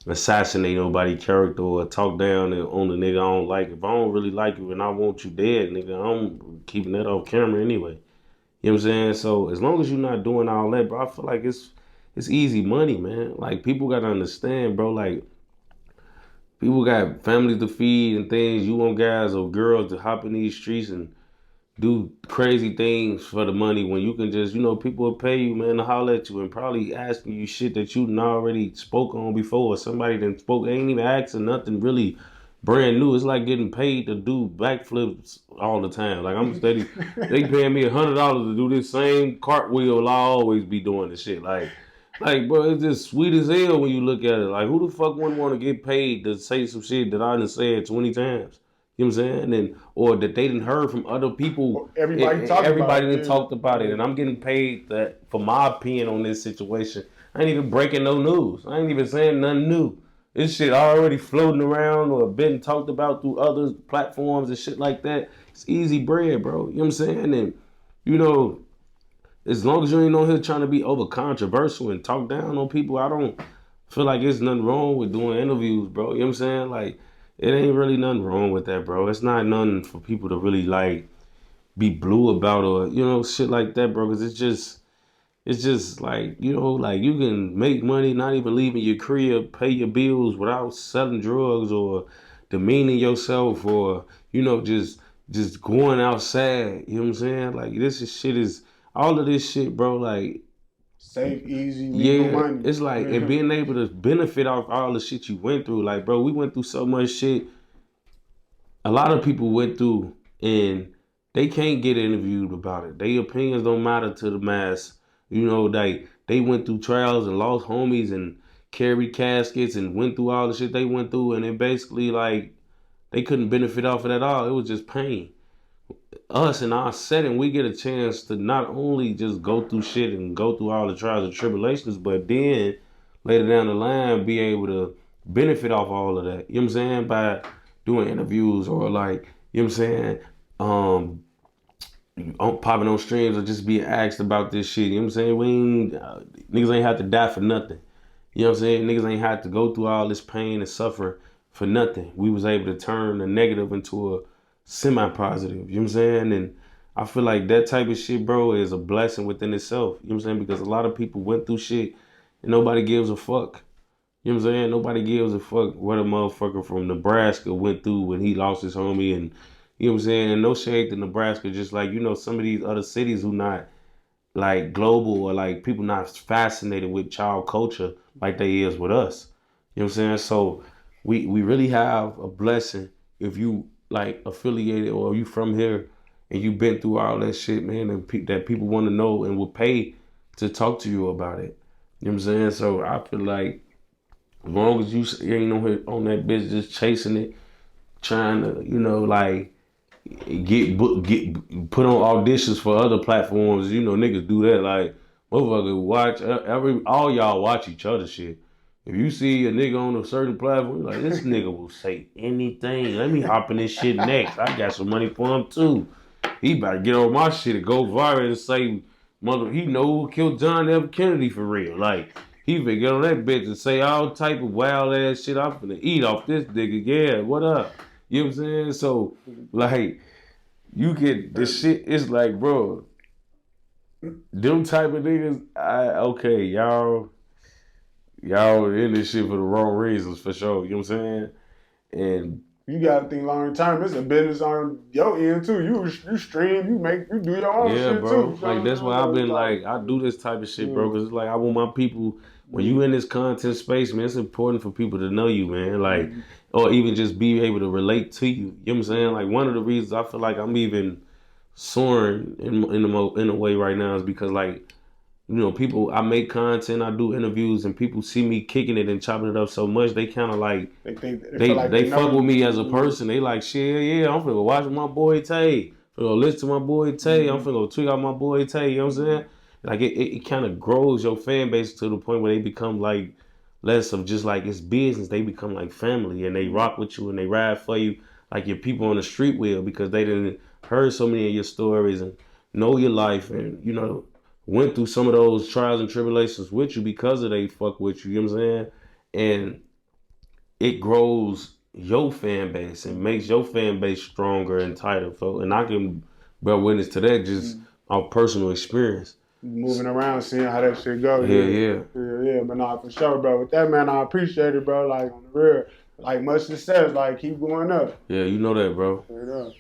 assassinate nobody's character or talk down on the nigga I don't like. If I don't really like you and I want you dead, nigga, I'm keeping that off camera anyway. You know what I'm saying? So as long as you're not doing all that, bro, I feel like it's easy money, man. Like people gotta understand, bro. Like people got families to feed and things. You want guys or girls to hop in these streets and do crazy things for the money when you can just, people will pay you, man, to holler at you and probably asking you shit that you done already spoke on before. Or somebody that spoke, ain't even asking nothing really brand new. It's like getting paid to do backflips all the time. Like I'm steady, they paying me $100 to do this same cartwheel I always be doing this shit. Like, bro, it's just sweet as hell when you look at it. Like, who the fuck wouldn't want to get paid to say some shit that I done said 20 times? You know what I'm saying? And or that they didn't heard from other people. Everybody done talked about it, and I'm getting paid that for my opinion on this situation. I ain't even breaking no news. I ain't even saying nothing new. This shit already floating around or been talked about through other platforms and shit like that. It's easy bread, bro. You know what I'm saying? And you know, as long as you ain't on here trying to be over controversial and talk down on people, I don't feel like there's nothing wrong with doing interviews, bro. You know what I'm saying? Like, it ain't really nothing wrong with that, bro. It's not nothing for people to really like be blue about or, you know, shit like that, bro. Cause it's just like, you know, like you can make money, not even leaving your crib, pay your bills without selling drugs or demeaning yourself or, you know, just going outside. You know what I'm saying? Like shit is all of this shit, bro. Like safe, easy, legal money. It's like and being able to benefit off all the shit you went through. Like, bro, we went through so much shit. A lot of people went through and they can't get interviewed about it. Their opinions don't matter to the mass. You know, like they went through trials and lost homies and carried caskets and went through all the shit they went through, and it basically like they couldn't benefit off it at all. It was just pain. Us in our setting, we get a chance to not only just go through shit and go through all the trials and tribulations, but then later down the line be able to benefit off all of that. You know what I'm saying? By doing interviews or like, you know what I'm saying? Popping on streams or just being asked about this shit. You know what I'm saying? Niggas ain't have to die for nothing. You know what I'm saying? Niggas ain't had to go through all this pain and suffer for nothing. We was able to turn a negative into a semi-positive. You know what I'm saying? And I feel like that type of shit, bro, is a blessing within itself. You know what I'm saying? Because a lot of people went through shit and nobody gives a fuck. You know what I'm saying? Nobody gives a fuck what a motherfucker from Nebraska went through when he lost his homie and you know what I'm saying? And no shade to Nebraska, just like, you know, some of these other cities who not like global or like people not fascinated with child culture like they is with us. You know what I'm saying? So we really have a blessing if you like affiliated or you from here and you been through all that shit, man, and that people want to know and will pay to talk to you about it. You know what I'm saying? So I feel like as long as you ain't on that bitch just chasing it, trying to, you know, like get put on auditions for other platforms. You know, niggas do that. Like, motherfucker, watch all y'all watch each other shit. If you see a nigga on a certain platform, you're like, this nigga will say anything. Let me hop in this shit next. I got some money for him too. He about to get on my shit and go viral and say, he know who killed John F. Kennedy for real. Like, he finna get on that bitch and say all type of wild ass shit. I'm finna eat off this nigga. Yeah, what up? You know what I'm saying? So, like, you get the shit. It's like, bro, them type of niggas. Okay, y'all in this shit for the wrong reasons for sure. You know what I'm saying? And you gotta think long term. It's a business on your end too. You stream, you do your own shit bro. too. Like that's why I've been like I do this type of shit, bro. Cause it's like I want my people. When you in this content space, man, it's important for people to know you, man. Like, or even just be able to relate to you. You know what I'm saying? Like one of the reasons I feel like I'm even soaring in a way right now is because like, you know, people, I make content, I do interviews, and people see me kicking it and chopping it up so much, they kind of like, they fuck with me as a person. They like, shit, yeah, I'm finna go watch my boy Tay. I'm finna go listen to my boy Tay. I'm finna go tweet out my boy Tay. You know what I'm saying? Like, it kind of grows your fan base to the point where they become like less of just like it's business. They become like family, and they rock with you and they ride for you like your people on the street will because they didn't heard so many of your stories and know your life and, you know, went through some of those trials and tribulations with you because of they fuck with you, you know what I'm saying? And it grows your fan base and makes your fan base stronger and tighter. And I can bear witness to that just our personal experience. Moving around, seeing how that shit go. Yeah. But nah, for sure, bro. With that, man, I appreciate it, bro. Like, on the real, like, much success. Like, keep going up. Yeah, you know that, bro. Straight up.